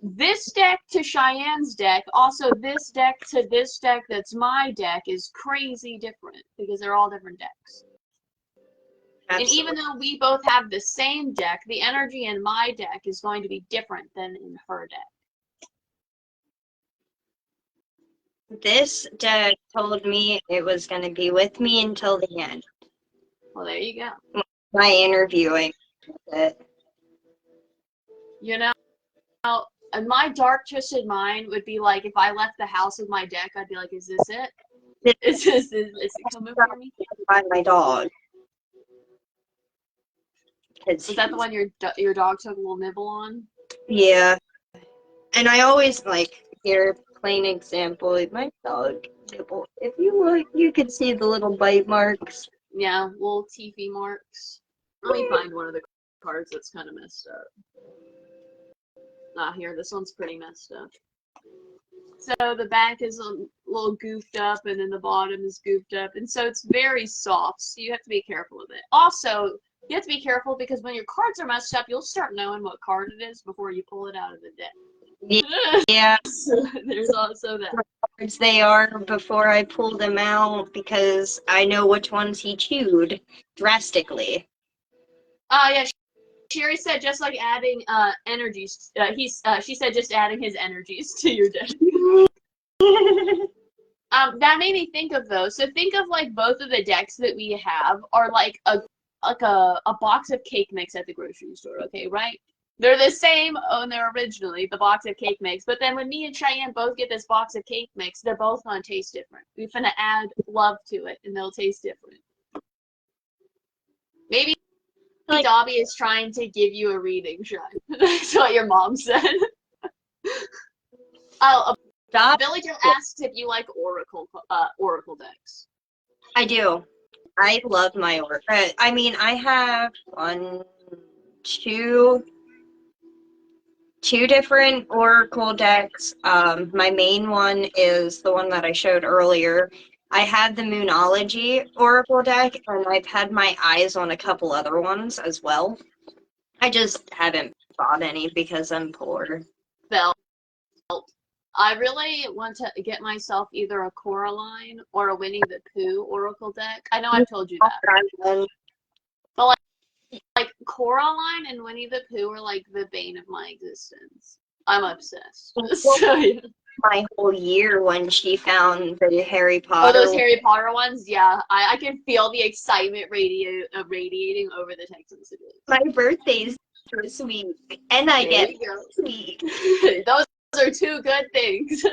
this deck to Cheyenne's deck, also this deck to this deck that's my deck, is crazy different because they're all different decks. Absolutely. And even though we both have the same deck, the energy in my deck is going to be different than in her deck. This deck told me it was going to be with me until the end. Well, there you go. My interviewing with it. You know, my dark twisted mind would be like, if I left the house with my deck, I'd be like, is this it? Is it coming for me? By my dog. Is that the one your dog took a little nibble on? Yeah. And I always like, here, plain example, my dog nibble. If you look, you can see the little bite marks. Yeah, little teethy marks. Let me find one of the cards that's kind of messed up. Here, this one's pretty messed up. So the back is a little goofed up, and then the bottom is goofed up, and so it's very soft, so you have to be careful with it. Also, you have to be careful because when your cards are messed up, you'll start knowing what card it is before you pull it out of the deck. Yeah. So there's also that. Cards they are before I pull them out because I know which ones he chewed drastically. Yeah. Sherry said just like adding energies. She said just adding his energies to your deck. That made me think of those. So think of like both of the decks that we have are like a box of cake mix at the grocery store. Okay, right? They're the same on their originally, the box of cake mix. But then when me and Cheyenne both get this box of cake mix, they're both gonna taste different. We're gonna add love to it, and they'll taste different. Maybe like, Dobby is trying to give you a reading, Sean. That's what your mom said. Billy Joe asks if you like oracle decks. I do. I love my oracle. I mean, I have two different oracle decks. My main one is the one that I showed earlier. I have the Moonology Oracle deck, and I've had my eyes on a couple other ones as well. I just haven't bought any because I'm poor. Felt. I really want to get myself either a Coraline or a Winnie the Pooh Oracle deck. I know I've told you that. But like Coraline and Winnie the Pooh are like the bane of my existence. I'm obsessed. So, yeah. My whole year when she found the Harry Potter. Oh, those Harry Potter ones? Yeah. I can feel the excitement radiating over the text messages. My birthday's this week, and I get this week. Those are two good things.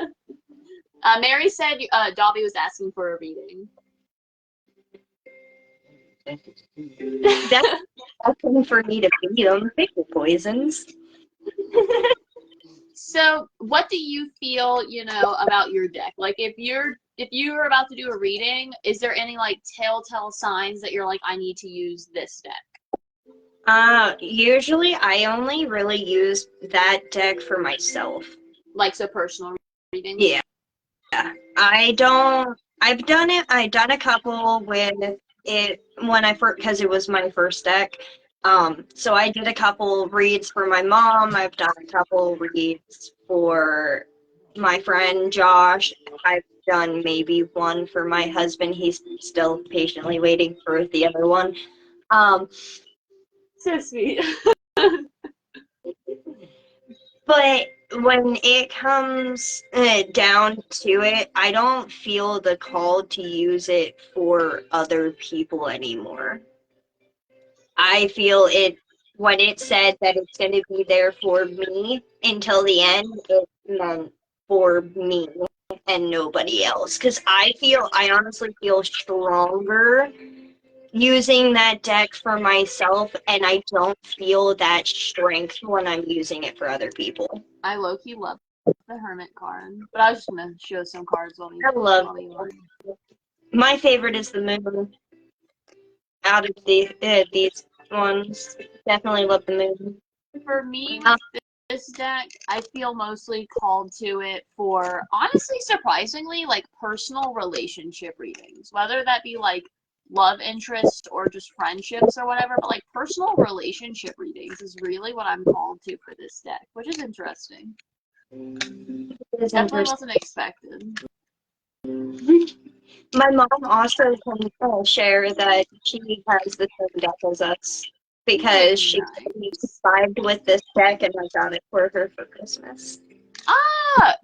Mary said Dobby was asking for a reading. That's nothing for me to feed them. Pickle poisons. So, what do you feel, about your deck? Like, if you're about to do a reading, is there any like telltale signs that you're like, I need to use this deck? Usually I only really use that deck for myself. Like, so personal readings? Yeah. I've done a couple with it when I first, because it was my first deck. So I did a couple reads for my mom. I've done a couple reads for my friend Josh. I've done maybe one for my husband. He's still patiently waiting for the other one. Um, So sweet. But when it comes down to it, I don't feel the call to use it for other people anymore. I feel it when it said that it's going to be there for me until the end, it meant for me and nobody else. Because I honestly feel stronger using that deck for myself, and I don't feel that strength when I'm using it for other people. I low-key love the Hermit card, but I was just gonna show some cards while I love we learn. my favorite is the moon. Out of these ones, definitely love the moon. For me, Um, this deck, I feel mostly called to it for, honestly, surprisingly, like personal relationship readings, whether that be like love interest or just friendships or whatever, but like personal relationship readings is really what I'm called to for this deck, which is interesting. it's Definitely interesting. wasn't expected. My mom also can share that she has the same deck as us because she Nice. vibed with this deck, and I got it for her for Christmas.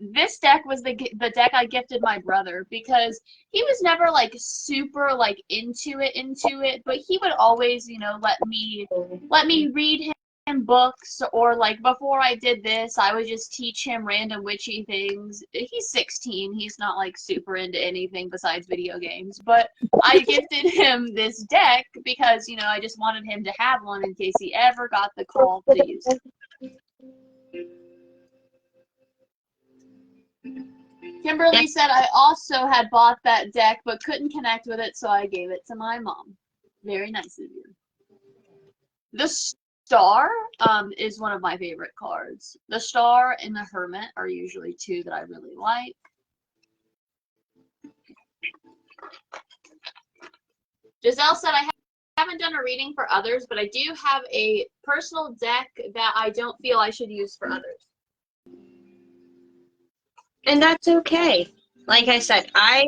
This deck was the deck I gifted my brother because he was never like super like into it, but he would always, let me read him books, or like before I did this, I would just teach him random witchy things. He's 16, he's not like super into anything besides video games, but I gifted him this deck because, I just wanted him to have one in case he ever got the call to use it. Kimberly said I also had bought that deck but couldn't connect with it, so I gave it to my mom. Very nice of you. The Star is one of my favorite cards. The Star and the Hermit are usually two that I really like. Giselle said I haven't done a reading for others, but I do have a personal deck that I don't feel I should use for others. And that's okay. Like I said, I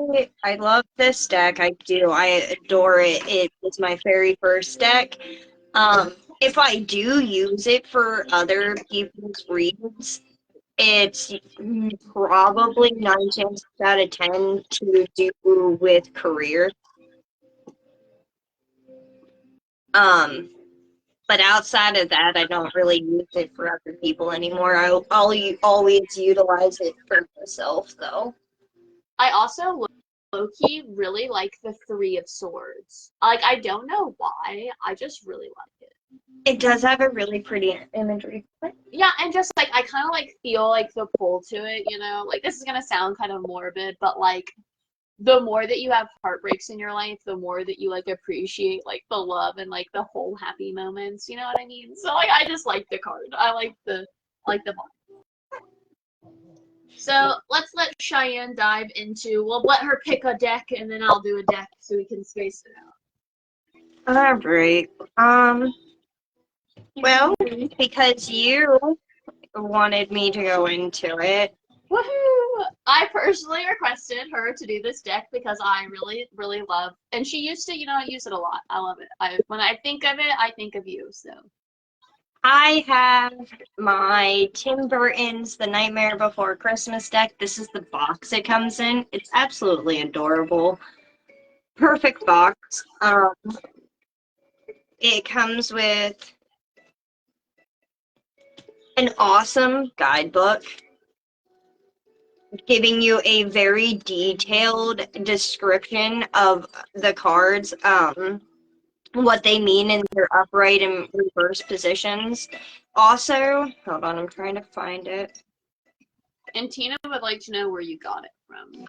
love this deck. I do. I adore it. It was my very first deck. If I do use it for other people's reads, it's probably 9 chances out of 10 to do with career. But outside of that, I don't really use it for other people anymore. I'll always utilize it for myself, though. I also low-key really like the Three of Swords. Like, I don't know why, I just really like it. It does have a really pretty imagery. Yeah, and just like I kind of like feel like the pull to it, like this is gonna sound kind of morbid, but like the more that you have heartbreaks in your life, the more that you like appreciate like the love and like the whole happy moments, you know what I mean? So like I just like the card. I like the vibe. So let's let Cheyenne dive into, we'll let her pick a deck and then I'll do a deck so we can space it out. All right. Well, because you wanted me to go into it. Woohoo! I personally requested her to do this deck because I really, really love, and she used to, use it a lot. I love it. When I think of it, I think of you, so. I have my Tim Burton's The Nightmare Before Christmas deck. This is the box it comes in. It's absolutely adorable. Perfect box. It comes with an awesome guidebook giving you a very detailed description of the cards, what they mean in their upright and reverse positions. Also, hold on, I'm trying to find it. And Tina would like to know where you got it from.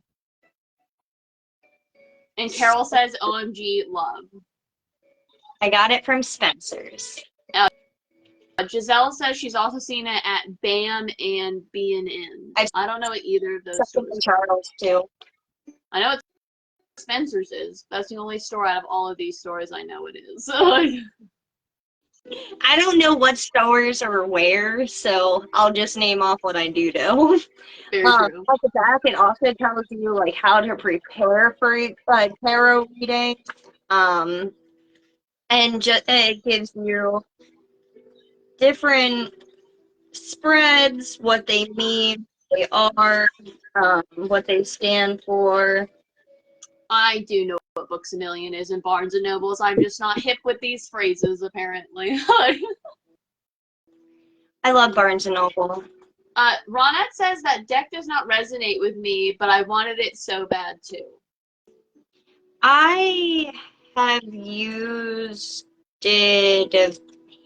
And Carol says, OMG, love. I got it from Spencer's. Giselle says she's also seen it at BAM and B&N. I don't know what either of those stores are. Charles too. I know what Spencer's is. That's the only store out of all of these stores I know it is. I don't know what stores or where, so I'll just name off what I do know. Very true. At the back, it also tells you like how to prepare for tarot reading, and just it gives you different spreads, what they mean, what they are, what they stand for. I do know what Books A Million is in Barnes and Nobles. I'm just not hip with these phrases, apparently. I love Barnes and Noble. Ronette says that deck does not resonate with me, but I wanted it so bad too. I have used it a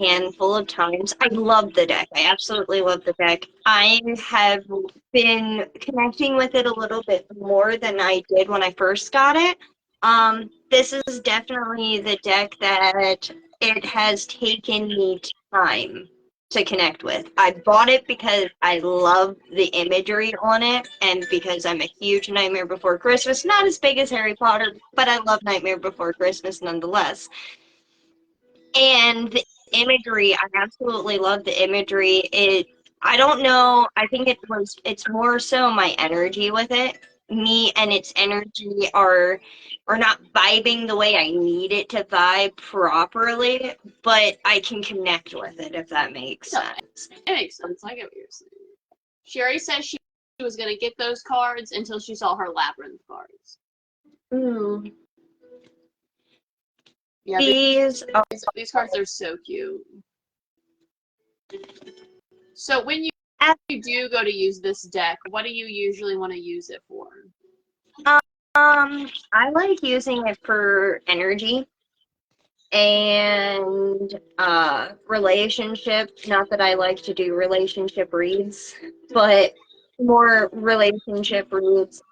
handful of times. I love the deck. I absolutely love the deck. I have been connecting with it a little bit more than I did when I first got it. This is definitely the deck that it has taken me time to connect with. I bought it because I love the imagery on it, and because I'm a huge Nightmare Before Christmas, not as big as Harry Potter, but I love Nightmare Before Christmas nonetheless. And the imagery, I absolutely love the imagery. I don't know, I think it's more so my energy with it. Me and its energy are not vibing the way I need it to vibe properly, but I can connect with it, if that makes sense. It makes sense. I get what you're saying. Sherry says she was going to get those cards until she saw her Labyrinth cards. Ooh. Yeah, these cards are so cute. So when you do go to use this deck, what do you usually want to use it for? I like using it for energy and relationship. Not that I like to do relationship reads, but more relationship reads,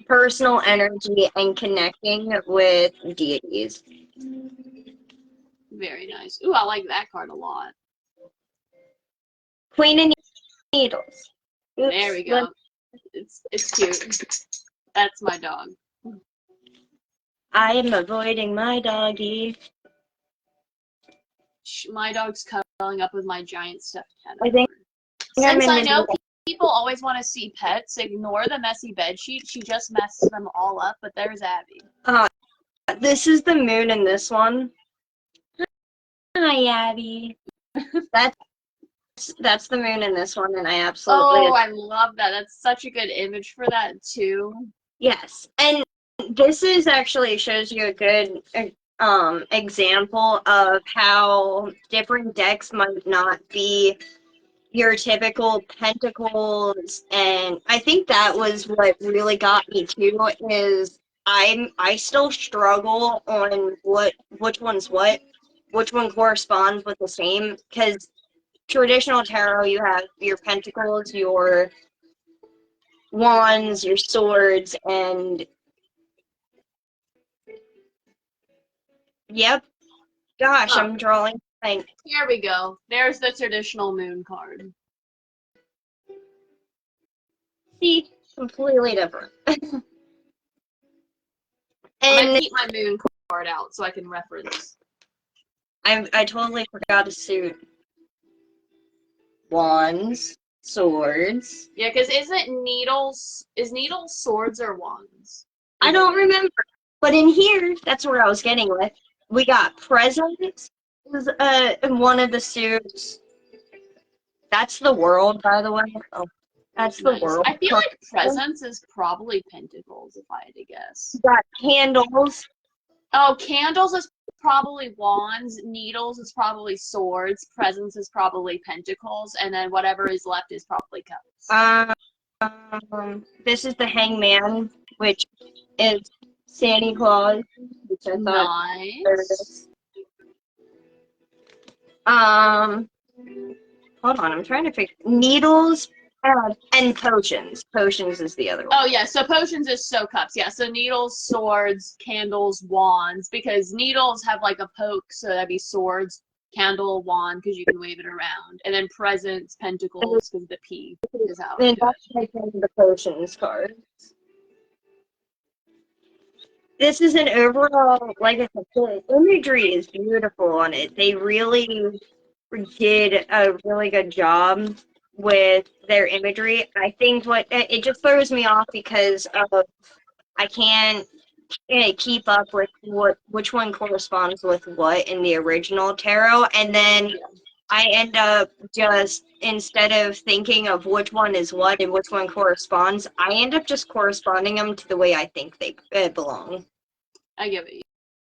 personal energy, and connecting with deities. Very nice. Ooh, I like that card a lot. Queen of Needles. Oops, there we go. It's cute. That's my dog. I am avoiding my doggy. My dog's cuddling up with my giant stuffed cat. I think since I know people always want to see pets, ignore the messy bed sheet. She just messes them all up, but there's Abby. This is the moon in this one. Hi, Abby. That's the moon in this one, and I absolutely... Oh, I love that. That's such a good image for that, too. Yes, and this is actually shows you a good example of how different decks might not be your typical pentacles, and I think that was what really got me too, is I still struggle on which one's what, which one corresponds with the same, because traditional tarot, you have your pentacles, your wands, your swords, and yep. Gosh, I'm drawing blank. Here we go. There's the traditional moon card. See, completely different. And I'm gonna keep my moon card out so I can reference. I totally forgot a suit. Wands, swords. Yeah, because is needles swords or wands? I don't remember. But in here, that's where I was getting with. We got presents was one of the suits. That's the world, by the way. Oh, that's nice. The world. I feel like presents is probably pentacles, if I had to guess. We got candles. Oh, candles is probably wands. Needles is probably swords. Presents is probably pentacles, and then whatever is left is probably cups. This is the Hangman, which is Santa Claus, which I thought nice. Hold on, I'm trying to figure. Needles and potions. Potions is the other one. Oh yeah, so potions is so cups. Yeah, so needles, swords, candles, wands. Because needles have like a poke, so that'd be swords. Candle, wand, because you can wave it around. And then presents, pentacles, because the P is how we And do it. that's like one of the potions card. This is an overall, like I said, the imagery is beautiful on it. They really did a really good job with their imagery. I think what it just throws me off because of I can't keep up with which one corresponds with what in the original tarot, and then I end up just instead of thinking of which one is what and which one corresponds, I end up just corresponding them to the way I think they belong. I get what you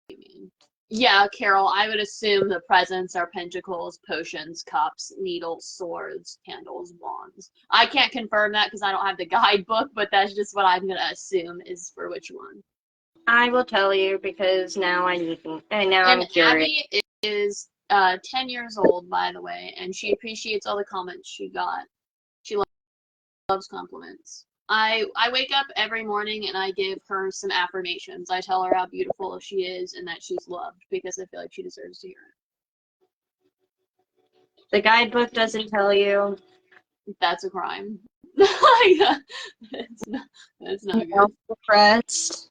mean. Yeah, Carol, I would assume the presents are pentacles, potions, cups, needles, swords, candles, wands. I can't confirm that because I don't have the guidebook, but that's just what I'm going to assume is for which one. I will tell you because now I need and now And I'm curious. Abby is 10 years old, by the way, and she appreciates all the comments she got. She loves compliments. I wake up every morning and I give her some affirmations. I tell her how beautiful she is and that she's loved because I feel like she deserves to hear The guidebook doesn't tell you. it. That's a crime. That's not good. Depressed.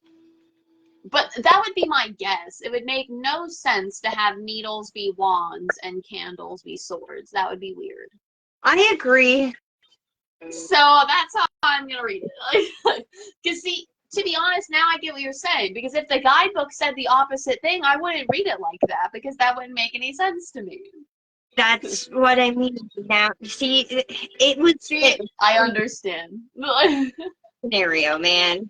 But that would be my guess. It would make no sense to have needles be wands and candles be swords. That would be weird. I agree. So that's how I'm gonna read it. Because see, to be honest, now I get what you're saying. Because if the guidebook said the opposite thing, I wouldn't read it like that because that wouldn't make any sense to me. That's what I mean. Now, see, it would See, I understand. scenario, man.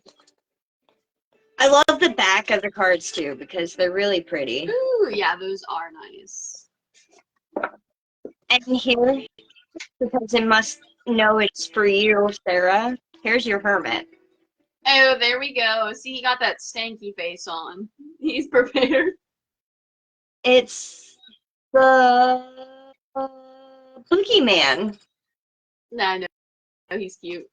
I love the back of the cards too because they're really pretty. Ooh, yeah, those are nice. And here, because it must know it's for you, Sarah. Here's your hermit. Oh, there we go. See, he got that stanky face on. He's prepared. It's the Boogeyman. Nah, no, he's cute.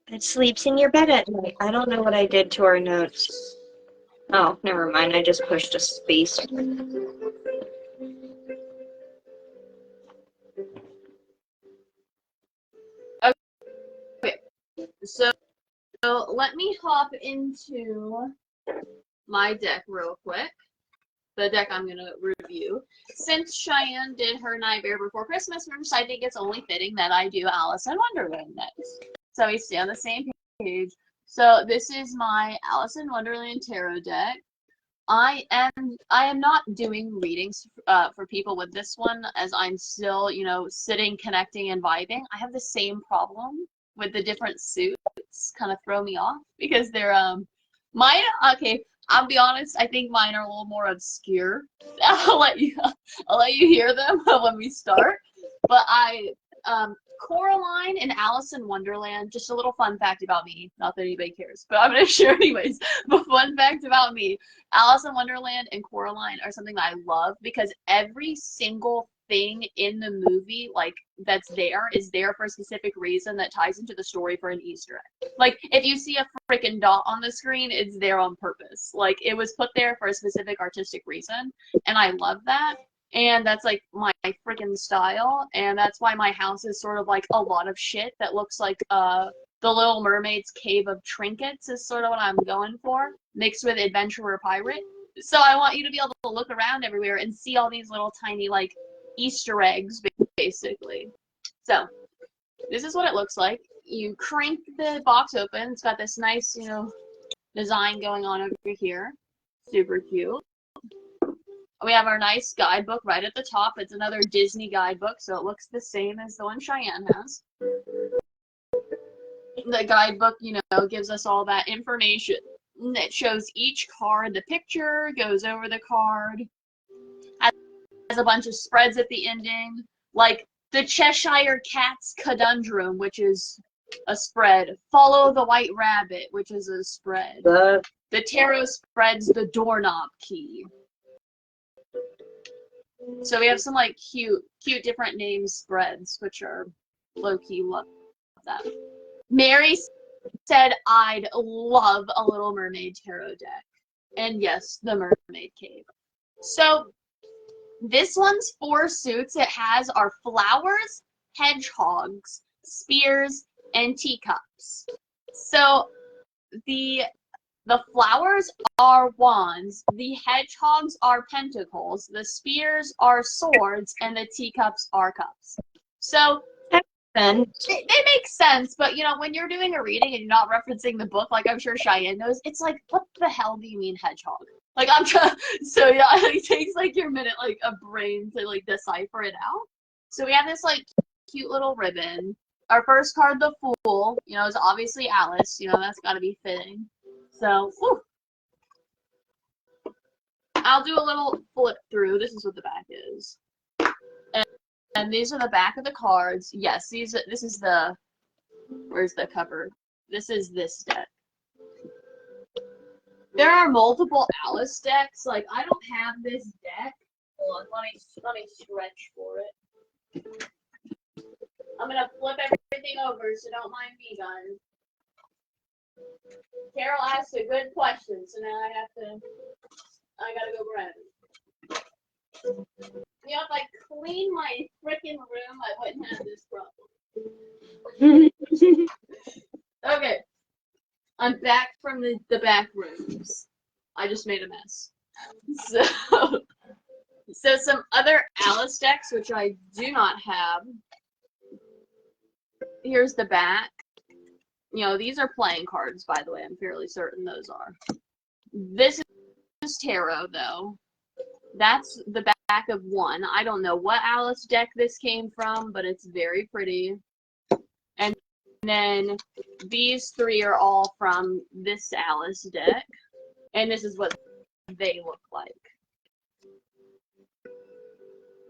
It sleeps in your bed at night. I don't know what I did to our notes. Oh, never mind. I just pushed a space. Okay, so let me hop into my deck real quick. The deck I'm going to review. Since Cheyenne did her Nightmare Before Christmas verse, I think it's only fitting that I do Alice in Wonderland next. So we stay on the same page. So this is my Alice in Wonderland tarot deck. I am not doing readings for people with this one as I'm still, sitting, connecting, and vibing. I have the same problem with the different suits, kind of throw me off because they're mine. Okay, I'll be honest. I think mine are a little more obscure. I'll let you hear them when we start. But Coraline and Alice in Wonderland, just a little fun fact about me. Not that anybody cares, but I'm going to share anyways. But fun fact about me, Alice in Wonderland and Coraline are something that I love because every single thing in the movie, like, that's there is there for a specific reason that ties into the story for an Easter egg. Like, if you see a freaking dot on the screen, it's there on purpose. Like, it was put there for a specific artistic reason, and I love that. And that's like my freaking style, and that's why my house is sort of like a lot of shit that looks like the Little Mermaid's Cave of Trinkets is sort of what I'm going for, mixed with Adventurer Pirate. So I want you to be able to look around everywhere and see all these little tiny like Easter eggs, basically. So this is what it looks like. You crank the box open. It's got this nice, design going on over here. Super cute. We have our nice guidebook right at the top. It's another Disney guidebook, so it looks the same as the one Cheyenne has. The guidebook, gives us all that information. It shows each card, the picture, goes over the card, has a bunch of spreads at the ending, like the Cheshire Cat's Conundrum, which is a spread. Follow the White Rabbit, which is a spread. The tarot spreads the doorknob key. So we have some like cute different name spreads, which are low-key love that. Mary said I'd love a Little Mermaid tarot deck. And yes, the Mermaid Cave. So this one's 4 suits it has are flowers, hedgehogs, spears, and teacups. So the flowers are wands, the hedgehogs are pentacles, the spears are swords, and the teacups are cups. So Then they make sense, but when you're doing a reading and you're not referencing the book, like I'm sure Cheyenne knows, it's like, what the hell do you mean hedgehog? Like I'm trying, so yeah, it takes like your minute, like a brain to like decipher it out. So we have this like cute little ribbon. Our first card, the Fool, is obviously Alice. That's got to be fitting. So, whew. I'll do a little flip through. This is what the back is. And these are the back of the cards. Yes, this is the, where's the cover? This is this deck. There are multiple Alice decks. Like, I don't have this deck. Hold on, let me stretch for it. I'm gonna flip everything over, so don't mind me, guys. Carol asked a good question, so now I gotta go grab it. If I clean my freaking room, I wouldn't have this problem. Okay. I'm back from the back rooms. I just made a mess. So some other Alice decks, which I do not have. Here's the back. These are playing cards, by the way. I'm fairly certain those are. This is tarot, though. That's the back of one. I don't know what Alice deck this came from, but it's very pretty. And then these 3 are all from this Alice deck. And this is what they look like.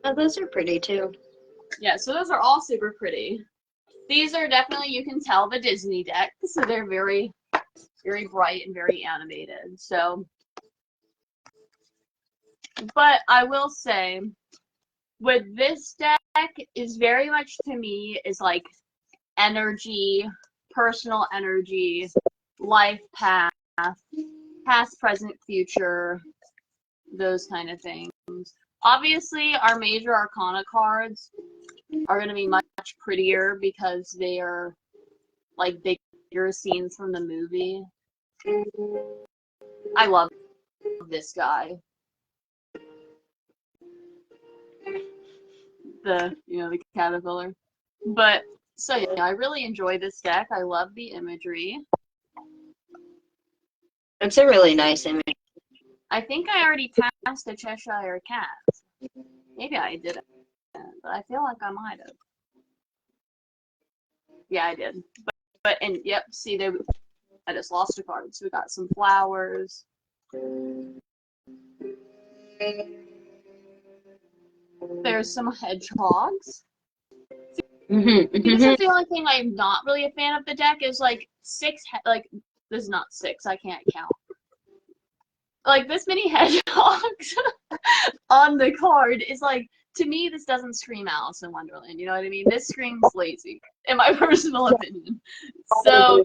oh, those are pretty too. Yeah, so those are all super pretty. These are definitely, you can tell, the Disney deck. So they're very, very bright and very animated. So, but I will say, with this deck is very much, to me, is like energy, personal energy, life path, past, present, future, those kind of things. Obviously, our major arcana cards are going to be much prettier because they are like bigger scenes from the movie. I love this guy. The caterpillar. But so yeah, I really enjoy this deck. I love the imagery. It's a really nice image. I think I already passed the Cheshire Cat. Maybe I didn't, but I feel like I might have. Yeah, I did. But and yep, see, I just lost a card. So we got some flowers. There's some hedgehogs. This is the only thing I'm not really a fan of the deck is like 6, like, this is not 6, I can't count. Like, this many hedgehogs on the card is like, to me, this doesn't scream Alice in Wonderland, you know what I mean? This screams lazy, in my personal opinion. So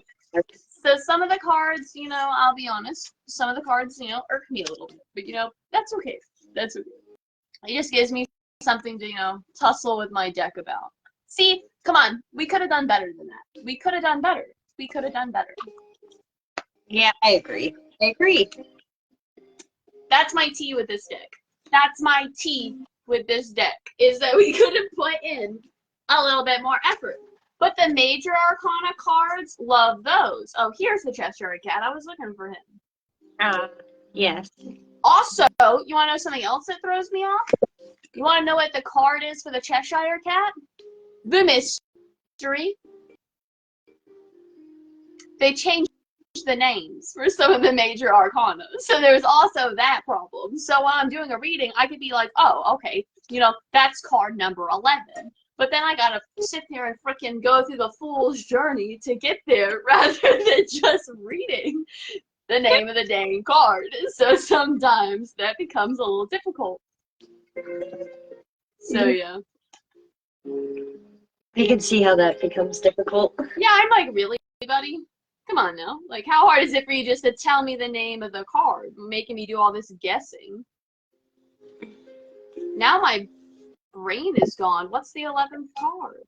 some of the cards, I'll be honest, some of the cards, irk me a little bit, but that's okay. That's okay. It just gives me something to, tussle with my deck about. See, come on, we could have done better than that. We could have done better. We could have done better. Yeah, I agree. That's my tea with this deck. That's my tea with this deck, is that we could have put in a little bit more effort. But the major arcana cards, love those. Oh, here's the Cheshire Cat. I was looking for him. Yes. Also, you want to know something else that throws me off? You want to know what the card is for the Cheshire Cat? The mystery. They changed the names for some of the major arcana. So there's also that problem. So while I'm doing a reading, I could be like, oh, okay, that's card number 11. But then I gotta sit there and frickin' go through the fool's journey to get there rather than just reading the name of the dang card. So sometimes that becomes a little difficult. So yeah. You can see how that becomes difficult. Yeah, I'm like really anybody? Come on now. Like, how hard is it for you just to tell me the name of the card, making me do all this guessing? Now my brain is gone. What's the 11th card?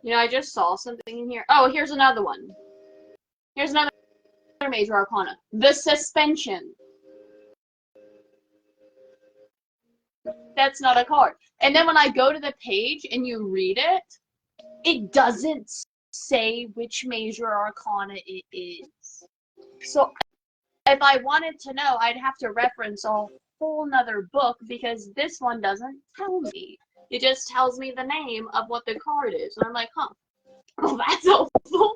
You know, I just saw something in here. Oh, here's another one. Here's another major arcana. The Suspension. That's not a card. And then when I go to the page and you read it, it doesn't say which major arcana it is. So if I wanted to know, I'd have to reference a whole nother book because this one doesn't tell me. It just tells me the name of what the card is. And I'm like, huh. Oh, that's helpful.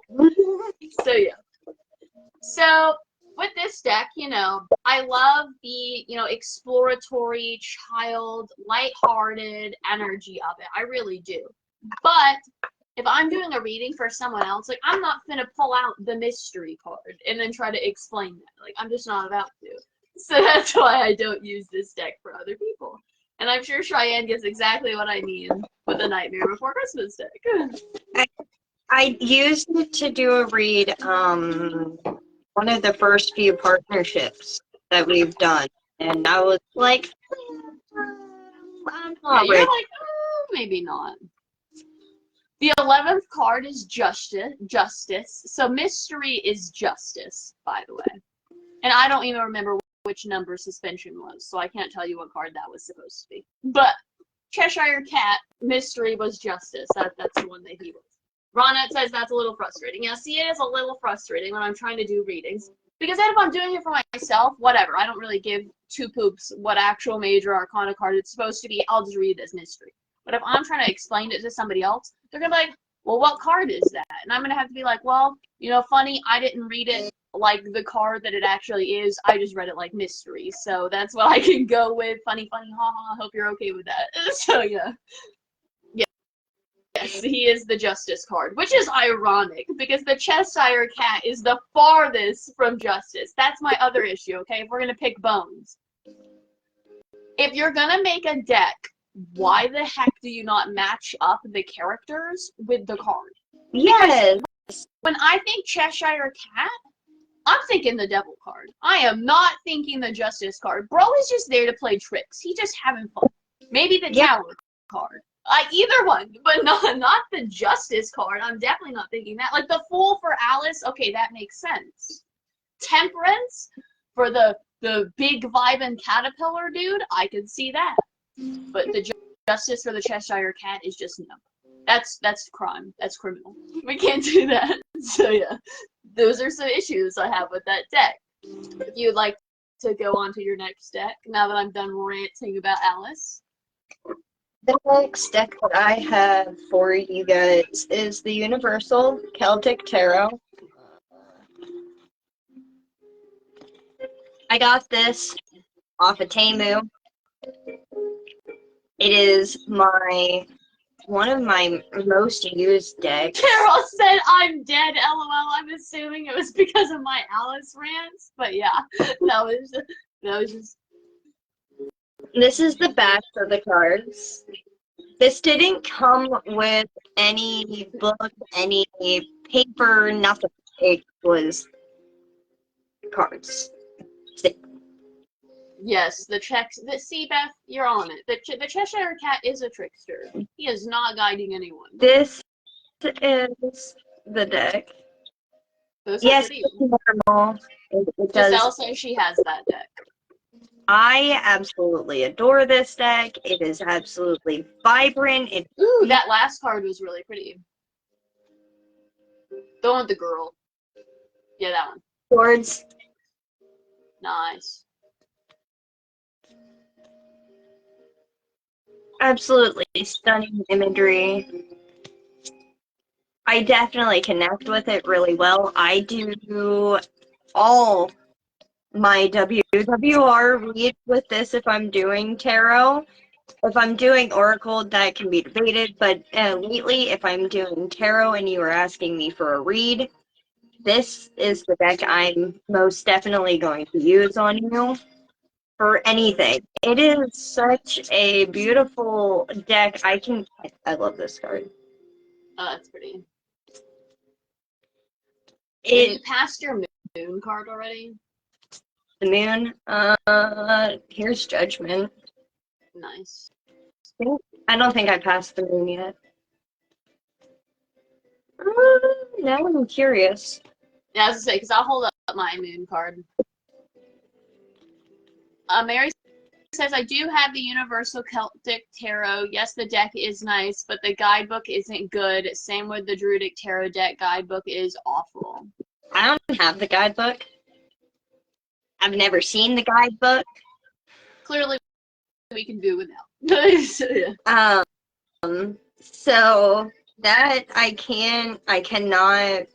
So, yeah. So, with this deck, you know, I love the, you know, exploratory, child, lighthearted energy of it. I really do. But if I'm doing a reading for someone else, like, I'm not going to pull out the mystery card and then try to explain that. Like, I'm just not about to. So that's why I don't use this deck for other people. And I'm sure Cheyenne gets exactly what I need with the Nightmare Before Christmas deck. I used it to do a read, one of the first few partnerships that we've done. And I was like, I'm not You're ready. like, oh, maybe not. The 11th card is justice. So mystery is justice, by the way. And I don't even remember which number suspension was, so I can't tell you what card that was supposed to be. But Cheshire Cat, mystery was justice. That's the one that he was. Ronette says that's a little frustrating. Yeah, see, it is a little frustrating when I'm trying to do readings. Because then if I'm doing it for myself, whatever. I don't really give two poops what actual major arcana card it's supposed to be. I'll just read it as mystery. But if I'm trying to explain it to somebody else, they're going to be like, well, what card is that? And I'm going to have to be like, well, you know, funny, I didn't read it like the card that it actually is. I just read it like mystery. So that's what I can go with. Funny, haha. Hope you're okay with that. So, yeah. Yes, he is the justice card, which is ironic because the Cheshire Cat is the farthest from justice. That's my other issue, okay? If we're going to pick bones. If you're going to make a deck, why the heck do you not match up the characters with the card? Yes. Because when I think Cheshire Cat, I'm thinking the devil card. I am not thinking the justice card. Bro is just there to play tricks. He's just having fun. Maybe the tower card. Either one, but not the justice card. I'm definitely not thinking that. Like the fool for Alice, okay, that makes sense. Temperance for the big vibing caterpillar dude, I could see that. But the justice for the Cheshire Cat is just no. That's crime. That's criminal. We can't do that. So yeah, those are some issues I have with that deck. If you'd like to go on to your next deck, now that I'm done ranting about Alice. The next deck that I have for you guys is the Universal Celtic Tarot. I got this off of Temu. It is one of my most used decks. Carol said I'm dead, lol. I'm assuming it was because of my Alice rants, but yeah, that was just. This is the back of the cards. This didn't come with any book, any paper, nothing. It was cards. Yes, see, Beth, you're on it. The Cheshire Cat is a trickster. He is not guiding anyone. This is the deck. Those yes, are pretty. it's normal. It does. Giselle says she has that deck. I absolutely adore this deck. It is absolutely vibrant. Ooh, that last card was really pretty. The one with the girl. Yeah, that one. Swords. Nice. Absolutely stunning imagery. I definitely connect with it really well. I do all my WWR read with this if I'm doing tarot. If I'm doing Oracle, that can be debated, but lately, if I'm doing tarot and you are asking me for a read, this is the deck I'm most definitely going to use on you for anything. It is such a beautiful deck. I love this card. Oh, that's pretty. Have you It passed your moon card already? the moon. Here's Judgment. Nice. I don't think I passed the moon yet. Now I'm curious. Yeah, I was gonna say, because I'll hold up my moon card. Mary says, I do have the Universal Celtic Tarot. Yes, the deck is nice, but the guidebook isn't good. Same with the Druidic Tarot deck. Guidebook is awful. I don't have the guidebook. I've never seen the guidebook. Clearly, we can do without. So, yeah. So that I cannot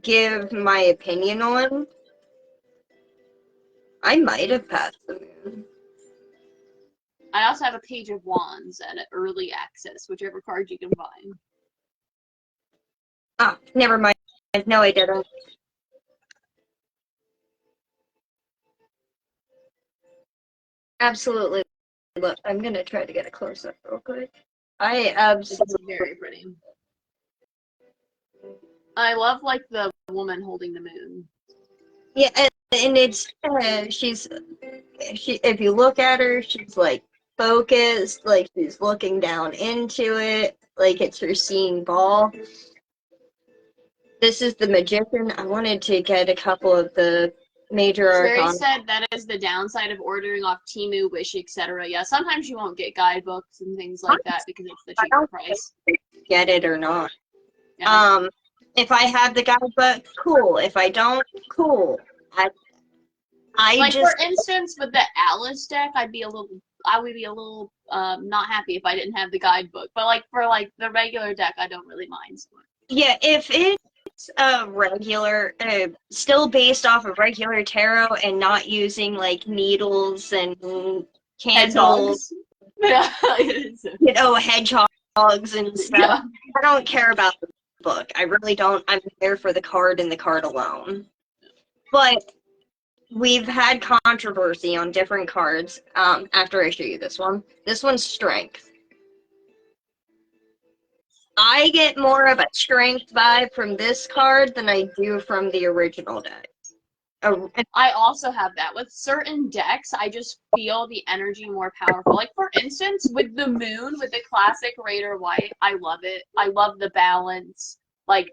give my opinion on. I might have passed the moon. I also have a Page of Wands at early access, whichever card you can find. Ah, never mind. No, I didn't. Absolutely. Look, I'm gonna try to get a close up real quick. I It's absolutely. very pretty. I love like the woman holding the moon. Yeah, and it's if you look at her, she's like focused, like she's looking down into it, like it's her seeing ball. This is the Magician. I wanted to get a couple of the major Sherry arcana. said that is the downside of ordering off Temu, Wish, etc. Yeah, sometimes you won't get guidebooks and things like that because it's the cheaper price. Get it or not. Yeah. If I have the guidebook, cool. If I don't, cool. I Like just for instance, with the Alice deck, I would be a little not happy if I didn't have the guidebook. But like for like the regular deck, I don't really mind so much. yeah. If it's a regular, still based off of regular tarot and not using like needles and candles, Yeah. hedgehogs and stuff. Yeah. I don't care about the book. I really don't. I'm there for the card and the card alone. But we've had controversy on different cards. After I show you this one. This one's Strength. I get more of a Strength vibe from this card than I do from the original deck. I also have that. With certain decks, I just feel the energy more powerful. Like, for instance, with the moon, with the classic Raider White, I love it. I love the balance. Like,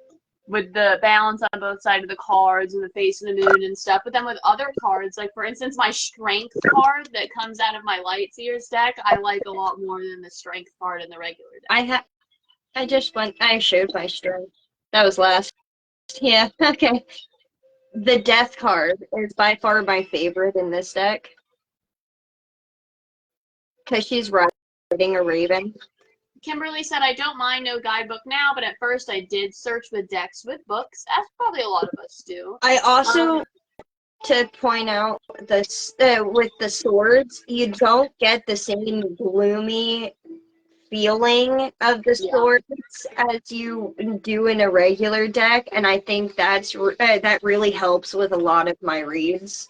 with the balance on both sides of the cards and the face of the moon and stuff. But then with other cards, like, for instance, my Strength card that comes out of my Lightseers deck, I like a lot more than the Strength card in the regular deck. I showed my Strength. That was last. Yeah, okay. The Death card is by far my favorite in this deck. Because she's riding a raven. Kimberly said, I don't mind no guidebook now, but at first I did search with decks with books, as probably a lot of us do. I also, to point out, with the swords, you don't get the same gloomy feeling of the swords as you do in a regular deck, and I think that really helps with a lot of my reads.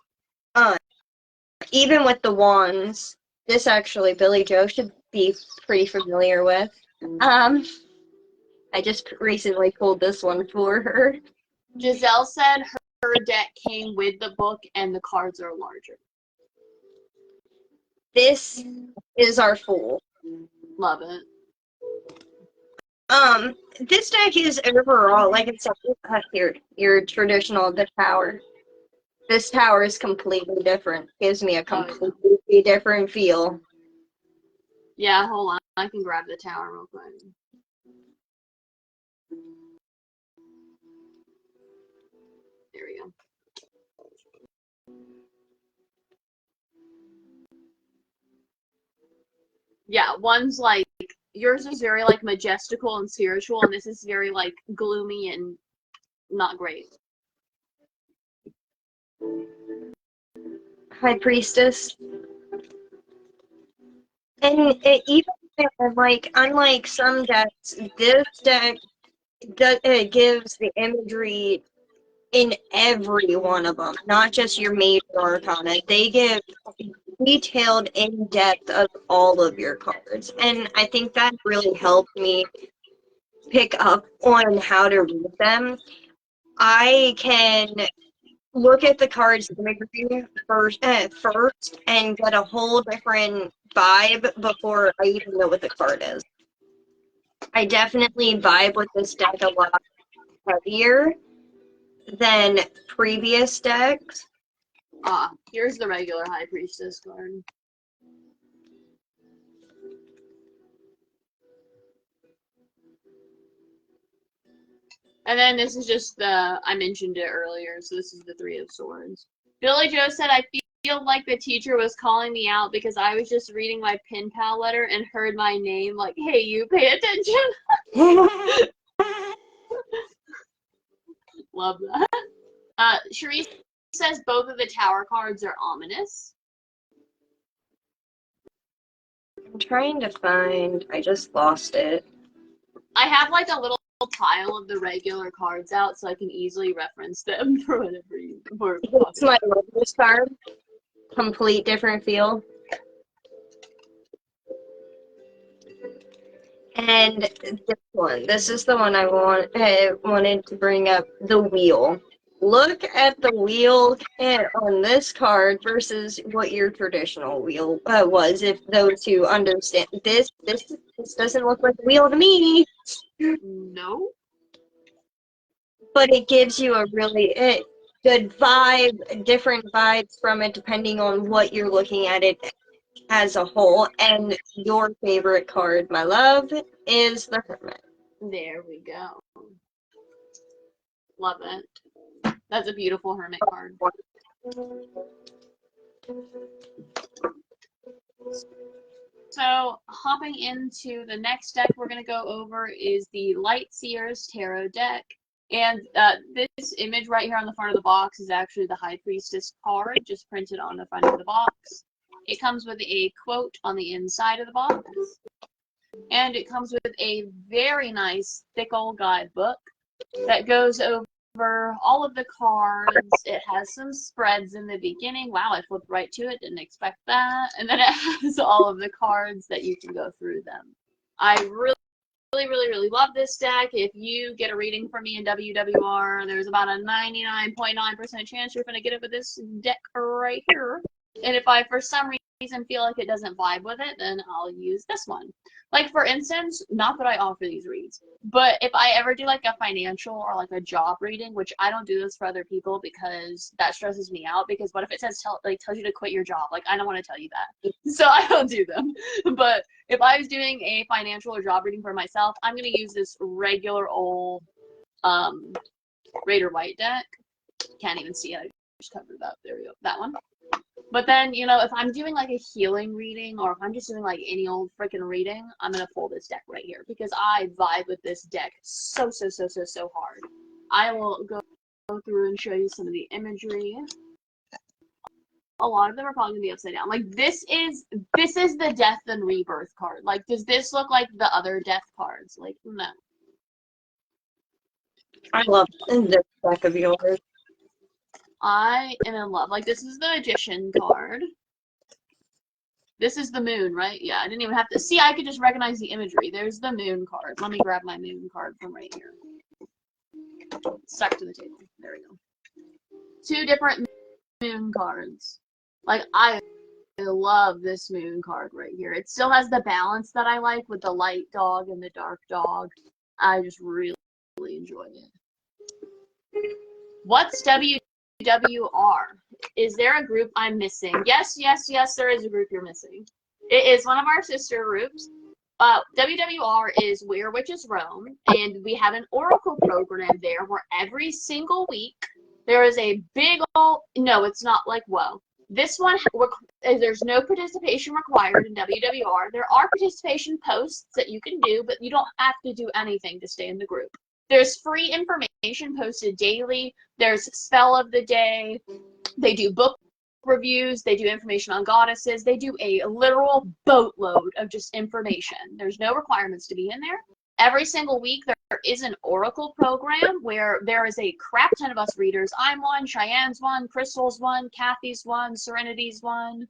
Even with the wands, this actually Billy Joe should be pretty familiar with. I just recently pulled this one for her. Giselle said her deck came with the book and the cards are larger. This is our Fool. Love it. This deck is overall, like it's your traditional the tower. This tower is completely different. Gives me a completely different feel. Yeah, hold on. I can grab the tower real quick. There we go. Yeah, one's like, yours is very like majestical and spiritual, and this is very like gloomy and not great. High Priestess. And even like, unlike some decks, this deck it gives the imagery in every one of them, not just your major arcana. They give detailed in depth of all of your cards, and I think that really helped me pick up on how to read them. I can look at the cards imagery first and get a whole different vibe before I even know what the card is. I definitely vibe with this deck a lot heavier than previous decks. Here's the regular High Priestess card. And then this is just I mentioned it earlier, so this is the Three of Swords. Billy Joe said, I feel like the teacher was calling me out because I was just reading my pen pal letter and heard my name, like, hey, you pay attention. Love that. Sharice says both of the tower cards are ominous. I'm trying to find, I just lost it. I have like a little pile of the regular cards out so I can easily reference them for whatever you for. It's my Lover's card. Complete different feel. And this is the one I wanted to bring up, the wheel. Look at the wheel on this card versus what your traditional wheel was, if those who understand. This doesn't look like a wheel to me. No. But it gives you a really good vibe, different vibes from it depending on what you're looking at it as a whole. And your favorite card, my love, is the Hermit. There we go. Love it. That's a beautiful Hermit card. So, hopping into the next deck we're going to go over is the Lightseers Tarot deck. And this image right here on the front of the box is actually the High Priestess card, just printed on the front of the box. It comes with a quote on the inside of the box. And it comes with a very nice thick old guidebook that goes over all of the cards. It has some spreads in the beginning. Wow, I flipped right to it. Didn't expect that. And then it has all of the cards that you can go through them. I really love this deck. If you get a reading from me in WWR, there's about a 99.9% chance you're going to get it with this deck right here. And if I, for some reason, feel like it doesn't vibe with it, then I'll use this one. Like, for instance, not that I offer these reads, but if I ever do, like, a financial or, like, a job reading, which I don't do this for other people because that stresses me out, because what if it says, tells you to quit your job? Like, I don't want to tell you that. So I don't do them. But if I was doing a financial or job reading for myself, I'm going to use this regular old Raider White deck. Can't even see it. I just covered it up. There we go. That one. But then, you know, if I'm doing like a healing reading, or if I'm just doing like any old freaking reading, I'm going to pull this deck right here because I vibe with this deck so hard. I will go through and show you some of the imagery. A lot of them are probably going to be upside down. Like, this is the Death and Rebirth card. Like, does this look like the other Death cards? Like, no. I love this deck of yours. I am in love. Like, this is the Magician card. This is the Moon, right? Yeah, I didn't even have to see. I could just recognize the imagery. There's the Moon card. Let me grab my Moon card from right here. Stuck to the table. There we go. 2 different Moon cards. Like, I love this Moon card right here. It still has the balance that I like with the light dog and the dark dog. I just really enjoy it. What's WWR? Is there a group I'm missing? Yes, there is a group you're missing. It is one of our sister groups. WWR is Where Witches Roam, and we have an Oracle program there where every single week there is a big old, no, it's not like, whoa. This one, there's no participation required in WWR. There are participation posts that you can do, but you don't have to do anything to stay in the group. There's free information posted daily. There's spell of the day. They do book reviews. They do information on goddesses. They do a literal boatload of just information. There's no requirements to be in there. Every single week, there is an Oracle program where there is a crap ton of us readers. I'm one, Cheyenne's one, Crystal's one, Kathy's one, Serenity's one,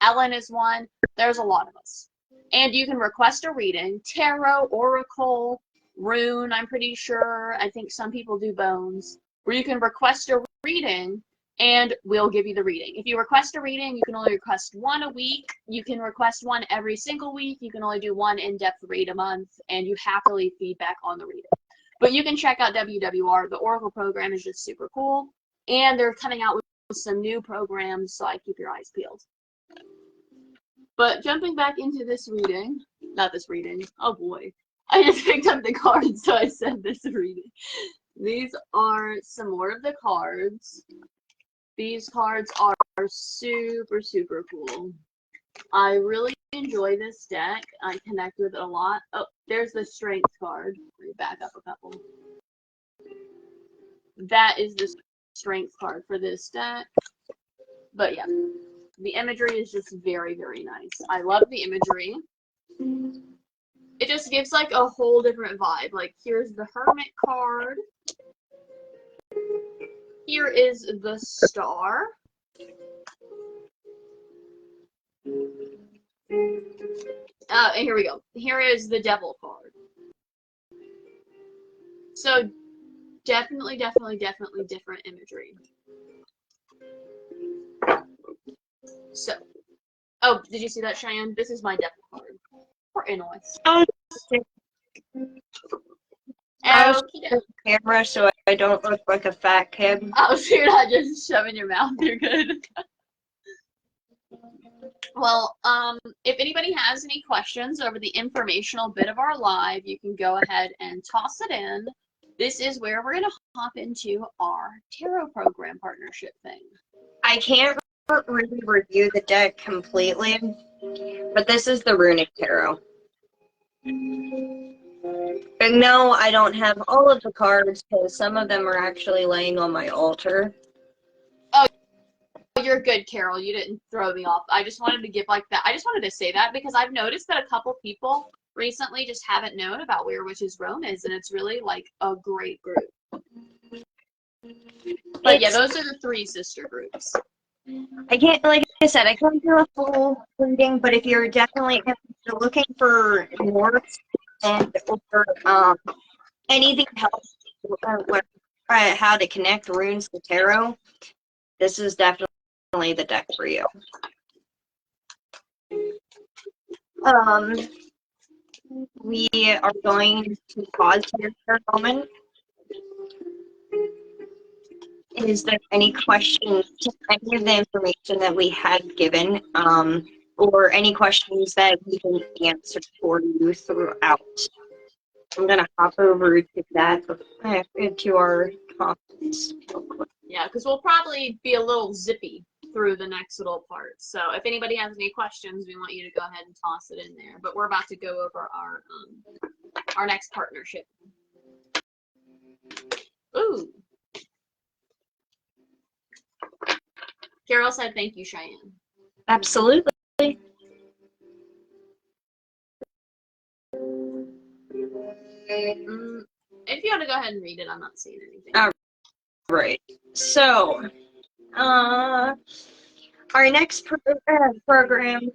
Ellen is one. There's a lot of us. And you can request a reading. Tarot, Oracle, Rune, I'm pretty sure. I think some people do Bones. Where you can request a reading and we'll give you the reading. If you request a reading, you can only request one a week. You can request one every single week. You can only do one in-depth read a month, and you have to leave feedback on the reading. But you can check out WWR. The Oracle program is just super cool, and they're coming out with some new programs, so I keep your eyes peeled. But jumping back into this reading, not this reading, oh boy. I just picked up the cards, so I said this reading. These are some more of the cards. These cards are super, super cool. I really enjoy this deck. I connect with it a lot. Oh, there's the Strength card. Let me back up a couple. That is the Strength card for this deck. But yeah, the imagery is just very, very nice. I love the imagery. It just gives like a whole different vibe. Like here's the Hermit card. Here is the Star. And here we go. Here is the Devil card. So definitely, definitely, definitely different imagery. So, oh, did you see that, Cheyenne? This is my Devil card. For Illinois. Oh, I was Okay. on camera so I don't look like a fat kid. Oh, so you're not just shoving your mouth. You're good. Well, if anybody has any questions over the informational bit of our live, you can go ahead and toss it in. This is where we're going to hop into our tarot program partnership thing. I can't really review the deck completely, but this is the Runic Tarot. And no, I don't have all of the cards because some of them are actually laying on my altar. Oh, you're good, Carol. You didn't throw me off. I just wanted to give like that. I just wanted to say that because I've noticed that a couple people recently just haven't known about Where Witches Roam is, and it's really like a great group. But yeah, those are the three sister groups. I can't, like I said, I can't do a full reading, but if you're definitely looking for more and or anything else, how to connect runes to tarot, this is definitely the deck for you. We are going to pause here for a moment. Is there any questions to any of the information that we had given, or any questions that we can answer for you throughout? I'm going to hop over to that, to our comments real quick. Yeah, because we'll probably be a little zippy through the next little part. So if anybody has any questions, we want you to go ahead and toss it in there. But we're about to go over our next partnership. Ooh. Carol said, "Thank you, Cheyenne." Absolutely. If you want to go ahead and read it, I'm not seeing anything. All right. So, our next program,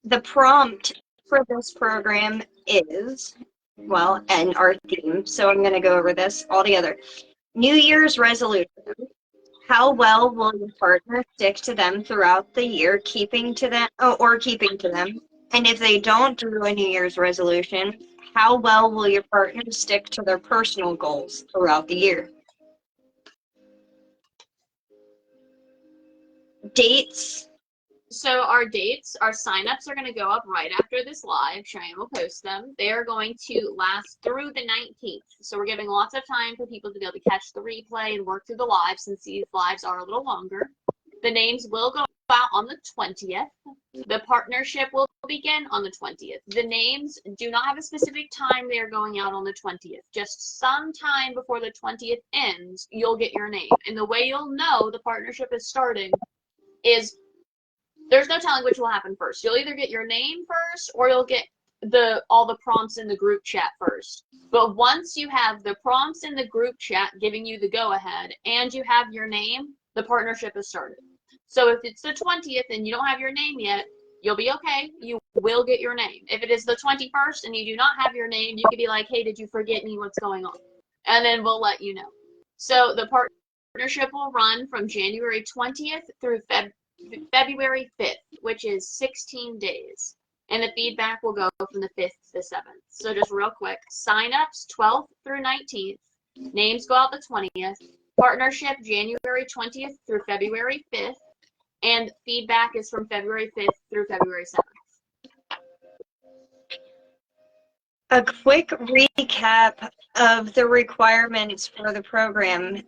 the prompt for this program is, well, and our theme. So I'm going to go over this all together. New Year's resolution. How well will your partner stick to them throughout the year, keeping to them? And if they don't do a New Year's resolution, how well will your partner stick to their personal goals throughout the year? Dates. So our dates, our signups are going to go up right after this live. Cheyenne will post them. They are going to last through the 19th. So we're giving lots of time for people to be able to catch the replay and work through the live since these lives are a little longer. The names will go out on the 20th. The partnership will begin on the 20th. The names do not have a specific time they are going out on the 20th. Just sometime before the 20th ends, you'll get your name. And the way you'll know the partnership is starting is there's no telling which will happen first. You'll either get your name first or you'll get all the prompts in the group chat first. But once you have the prompts in the group chat giving you the go-ahead and you have your name, the partnership has started. So if it's the 20th and you don't have your name yet, you'll be okay. You will get your name. If it is the 21st and you do not have your name, you could be like, hey, did you forget me? What's going on? And then we'll let you know. So the partnership will run from January 20th through February 5th, which is 16 days. And the feedback will go from the 5th to the 7th. So just real quick, sign-ups 12th through 19th. Names go out the 20th. Partnership January 20th through February 5th. And feedback is from February 5th through February 7th. A quick recap of the requirements for the program.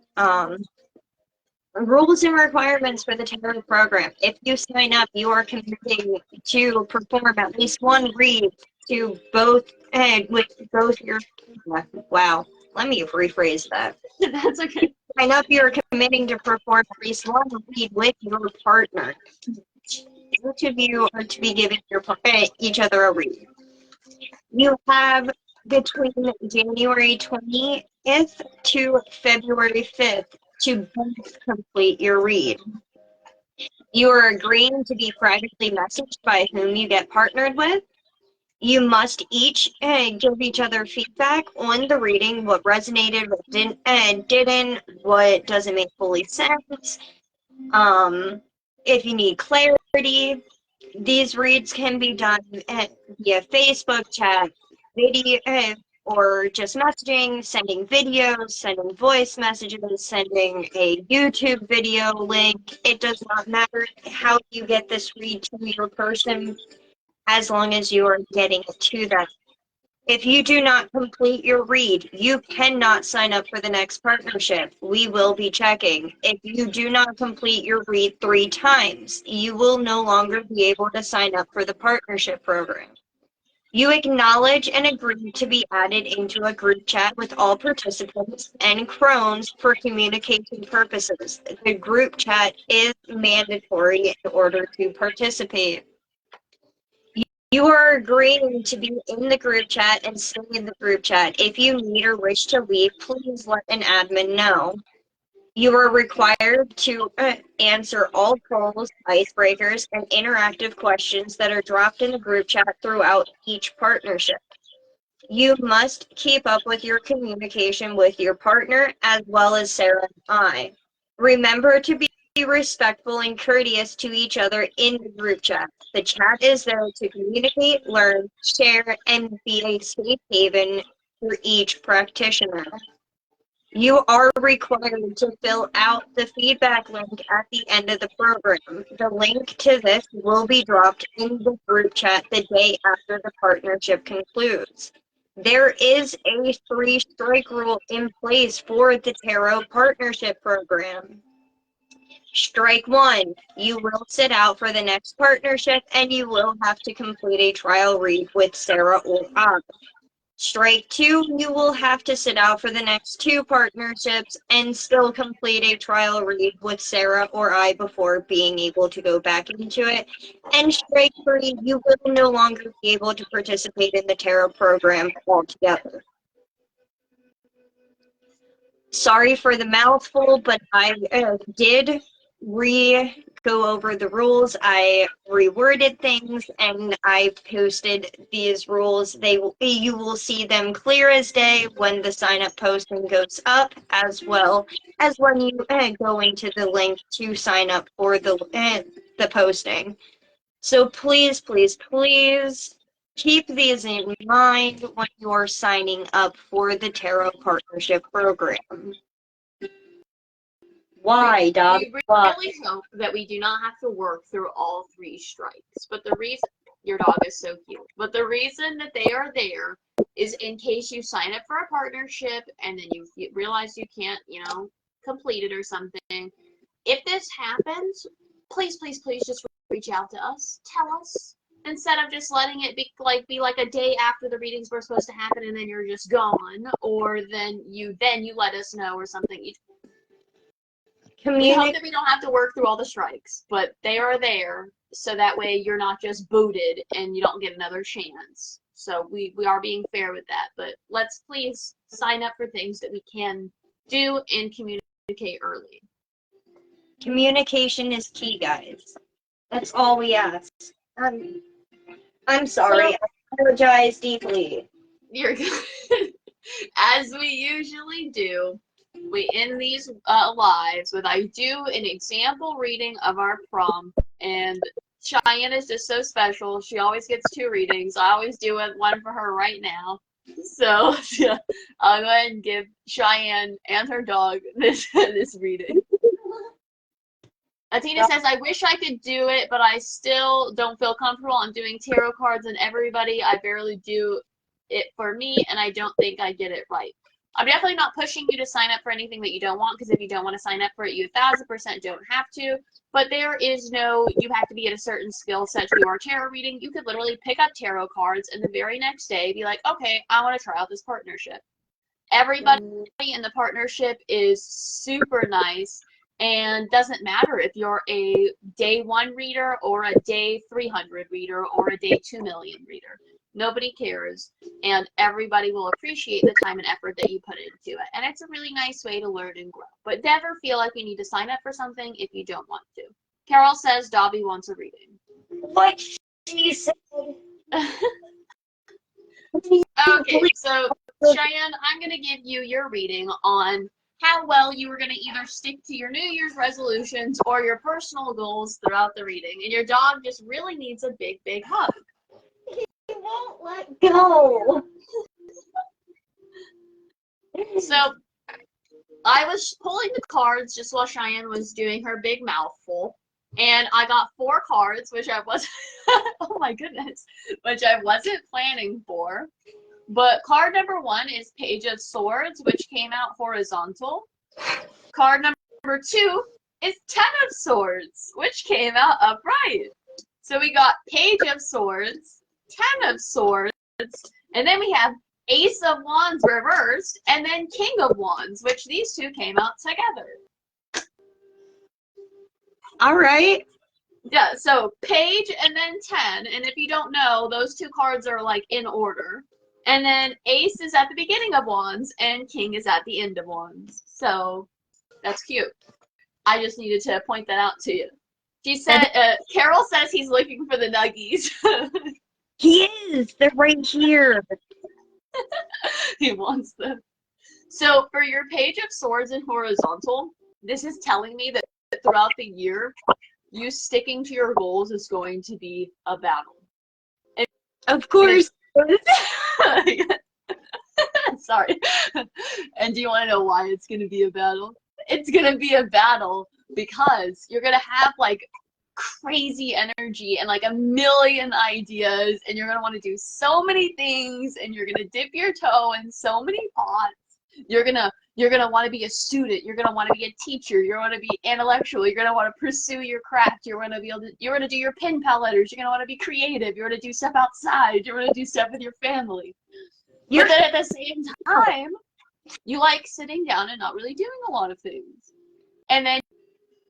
Rules and requirements for the tarot program. If you sign up, you are committing to perform at least one read to both with both your. Wow, let me rephrase that. That's okay. Sign up, you are committing to perform at least one read with your partner. Each of you are to be giving each other a read. You have between January 20th to February 5th to both complete your read. You are agreeing to be privately messaged by whom you get partnered with. You must each give each other feedback on the reading, what resonated, what didn't, what doesn't make fully sense. If you need clarity, these reads can be done via Facebook chat, video, or just messaging, sending videos, sending voice messages, sending a YouTube video link. It does not matter how you get this read to your person, as long as you are getting it to them. If you do not complete your read, you cannot sign up for the next partnership. We will be checking. If you do not complete your read 3 times, you will no longer be able to sign up for the partnership program. You acknowledge and agree to be added into a group chat with all participants and crones for communication purposes. The group chat is mandatory in order to participate. You are agreeing to be in the group chat and stay in the group chat. If you need or wish to leave, please let an admin know. You are required to answer all polls, icebreakers, and interactive questions that are dropped in the group chat throughout each partnership. You must keep up with your communication with your partner as well as Sarah and I. Remember to be respectful and courteous to each other in the group chat. The chat is there to communicate, learn, share, and be a safe haven for each practitioner. You are required to fill out the feedback link at the end of the program. The link to this will be dropped in the group chat the day after the partnership concludes. There is a 3-strike rule in place for the Tarot Partnership Program. Strike 1, you will sit out for the next partnership and you will have to complete a trial read with Sarah or I. Strike 2, you will have to sit out for the next 2 partnerships and still complete a trial read with Sarah or I before being able to go back into it. And strike 3, you will no longer be able to participate in the tarot program altogether. Sorry for the mouthful, but I did go over the rules. I reworded things and I posted these rules. You will see them clear as day when the sign up posting goes up, as well as when you go into the link to sign up for the posting. So please, please, please keep these in mind when you're signing up for the Tarot Partnership Program. Why, Dog? We really hope that we do not have to work through all 3 strikes. But the reason, your dog is so cute, but the reason that they are there is in case you sign up for a partnership and then you realize you can't, complete it or something. If this happens, please, please, please just reach out to us. Tell us. Instead of just letting it be like a day after the readings were supposed to happen and then you're just gone, or then you let us know or something. We hope that we don't have to work through all the strikes, but they are there so that way you're not just booted and you don't get another chance. So we are being fair with that. But let's please sign up for things that we can do and communicate early. Communication is key, guys. That's all we ask. I'm sorry. I apologize deeply. You're good. As we usually do, we end these lives with I do an example reading of our prom, and Cheyenne is just so special. She always gets 2 readings. I always do one for her right now. So yeah, I'll go ahead and give Cheyenne and her dog this reading. Atina says, I wish I could do it, but I still don't feel comfortable. I'm doing tarot cards and everybody. I barely do it for me, and I don't think I get it right. I'm definitely not pushing you to sign up for anything that you don't want, because if you don't want to sign up for it, you 1000% don't have to. But there is no, you have to be at a certain skill set to do our tarot reading. You could literally pick up tarot cards and the very next day be like, okay, I want to try out this partnership. Everybody in the partnership is super nice, and doesn't matter if you're a day 1 reader or a day 300 reader or a day 2 million reader. Nobody cares, and everybody will appreciate the time and effort that you put into it. And it's a really nice way to learn and grow. But never feel like you need to sign up for something if you don't want to. Carol says Dobby wants a reading. What she said. Okay, so Cheyenne, I'm going to give you your reading on how well you were going to either stick to your New Year's resolutions or your personal goals throughout the reading. And your dog just really needs a big, big hug. He won't let go. So I was pulling the cards just while Cheyenne was doing her big mouthful. And I got 4 cards, which I wasn't, oh my goodness, which I wasn't planning for. But card number 1 is Page of Swords, which came out horizontal. Card number 2 is 10 of Swords, which came out upright. So we got Page of Swords, 10 of Swords, and then we have Ace of Wands reversed, and then King of Wands, which these 2 came out together. All right. Yeah, so Page and then 10, and if you don't know, those 2 cards are like in order. And then Ace is at the beginning of Wands, and King is at the end of Wands. So that's cute. I just needed to point that out to you. She said, Carol says he's looking for the nuggies. He is. They're right here. He wants them. So for your Page of Swords in horizontal, this is telling me that throughout the year, you sticking to your goals is going to be a battle. And of course. Sorry. And do you want to know why it's going to be a battle? It's going to be a battle because you're going to have like crazy energy and like a million ideas, and you're going to want to do so many things, and you're going to dip your toe in so many pots. You're going to want to be a student. You're going to want to be a teacher. You're going to be intellectual. You're going to want to pursue your craft. You're going to be able to, you're going to do your pen pal letters. You're going to want to be creative. You're going to do stuff outside. You're going to do stuff with your family. But then at the same time, you like sitting down and not really doing a lot of things. And then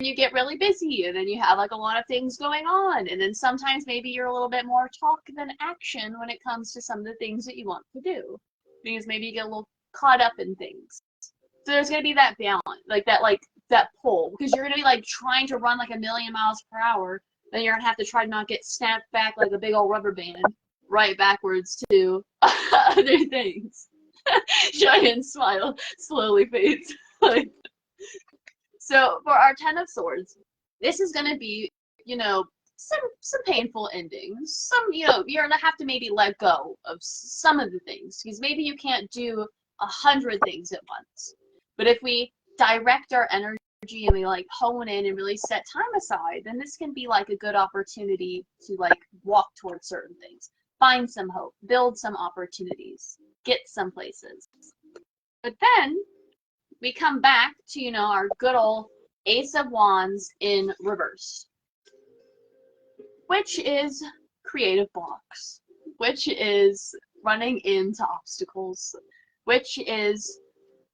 you get really busy, and then you have like a lot of things going on. And then sometimes maybe you're a little bit more talk than action when it comes to some of the things that you want to do. Because maybe you get a little caught up in things. So there's going to be that balance, that pull, because you're going to be like trying to run like 1,000,000 miles per hour, then you're going to have to try to not get snapped back like a big old rubber band right backwards to other things. Cheyenne's smile slowly fades. So for our 10 of Swords, this is going to be, some painful endings. Some, you're going to have to maybe let go of some of the things, because maybe you can't do 100 things at once. But if we direct our energy and we like hone in and really set time aside, then this can be like a good opportunity to like walk towards certain things, find some hope, build some opportunities, get some places. But then we come back to, our good old Ace of Wands in reverse, which is creative blocks, which is running into obstacles, which is,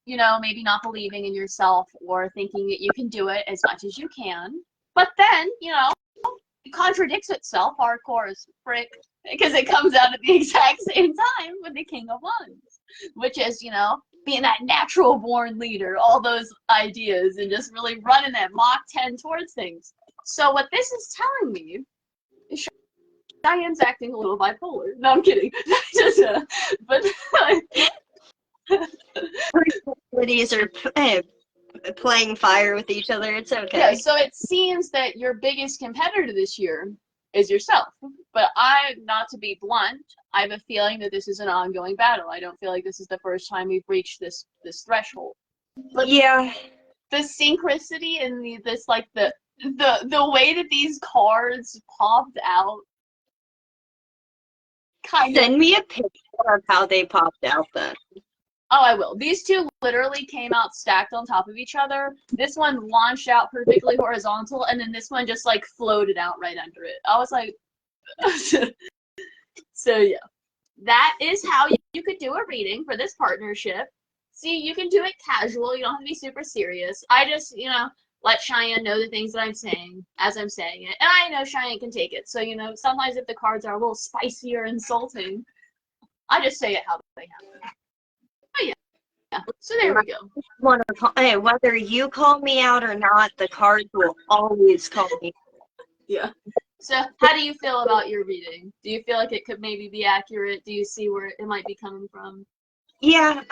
maybe not believing in yourself or thinking that you can do it as much as you can. But then, it contradicts itself hardcore as frick. because it comes out at the exact same time with the King of Wands, which is, you know, being that natural born leader, all those ideas, and just really running that Mach 10 towards things. So what this is telling me is Cheyenne's acting a little bipolar. No, I'm kidding. Just, but Personalities are playing fire with each other. It's okay. yeah, so it seems that your biggest competitor this year is yourself. But not to be blunt, I have a feeling that this is an ongoing battle. I don't feel like this is the first time we've reached this threshold. But yeah. The synchronicity and the way that these cards popped out Send me a picture of how they popped out then. Oh, I will. These two literally came out stacked on top of each other. This one launched out perfectly horizontal, and then this one just like floated out right under it. I was like, so yeah. That is how you could do a reading for this partnership. See, you can do it casual. You don't have to be super serious. I just, let Cheyenne know the things that I'm saying as I'm saying it. And I know Cheyenne can take it. So, sometimes if the cards are a little spicy or insulting, I just say it how they happen. But yeah. So there we go. Whether you call me out or not, the cards will always call me. Yeah. So how do you feel about your reading? Do you feel like it could maybe be accurate? Do you see where it might be coming from? Yeah,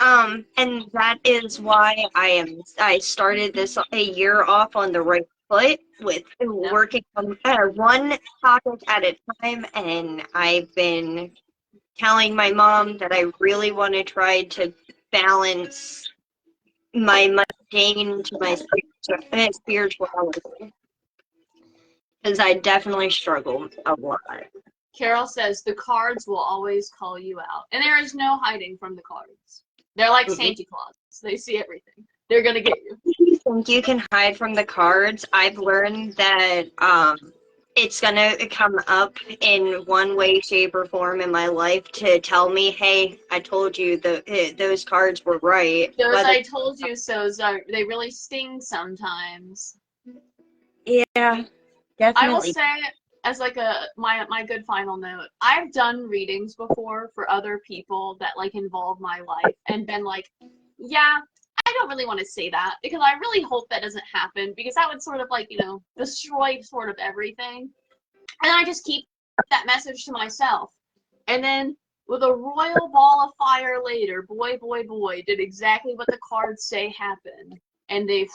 and that is why I started this a year off on the right foot with working on one topic at a time, and I've been telling my mom that I really want to try to balance my mundane to my spirituality, because I definitely struggle a lot. Carol says the cards will always call you out. And there is no hiding from the cards. They're like Santa Claus. They see everything. They're going to get you. You think you can hide from the cards? I've learned that it's going to come up in one way, shape, or form in my life to tell me, hey, I told you those cards were right. Those I told you so's they really sting sometimes. Yeah, definitely. I will say, as like my good final note, I've done readings before for other people that like involve my life and been like, yeah, I don't really want to say that because I really hope that doesn't happen because that would sort of like, destroy sort of everything. And I just keep that message to myself. And then with a royal ball of fire later, boy, did exactly what the cards say happened. And they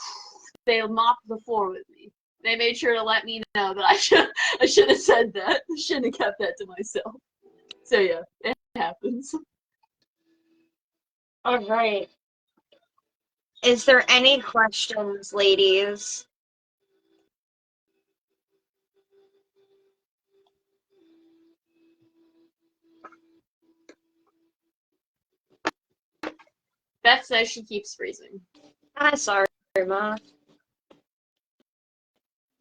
mopped the floor with me. They made sure to let me know that I should have said that. I shouldn't have kept that to myself. So yeah, it happens. All right. Is there any questions, ladies? Beth says she keeps freezing. Sorry, Ma.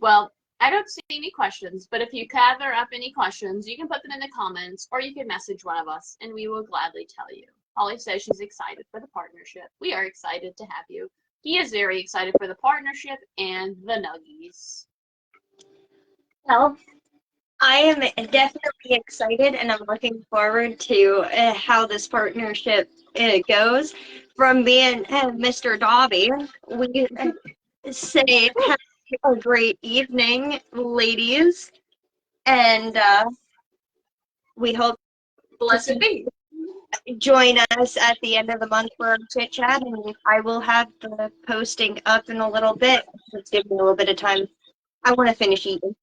Well, I don't see any questions, but if you gather up any questions, you can put them in the comments or you can message one of us and we will gladly tell you. Holly says she's excited for the partnership. We are excited to have you. He is very excited for the partnership and the Nuggies. Well, I am definitely excited and I'm looking forward to how this partnership goes. From being Mr. Dobby, we say have a great evening, ladies, and we hope Blessed be. Join us at the end of the month for our chit chat, and I will have the posting up in a little bit. Just give me a little bit of time. I want to finish eating.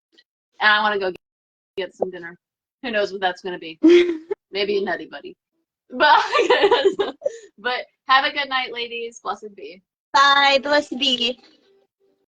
And I want to go get some dinner. Who knows what that's going to be? Maybe a Nutty Buddy. But have a good night, ladies. Blessed be. Bye. Blessed be.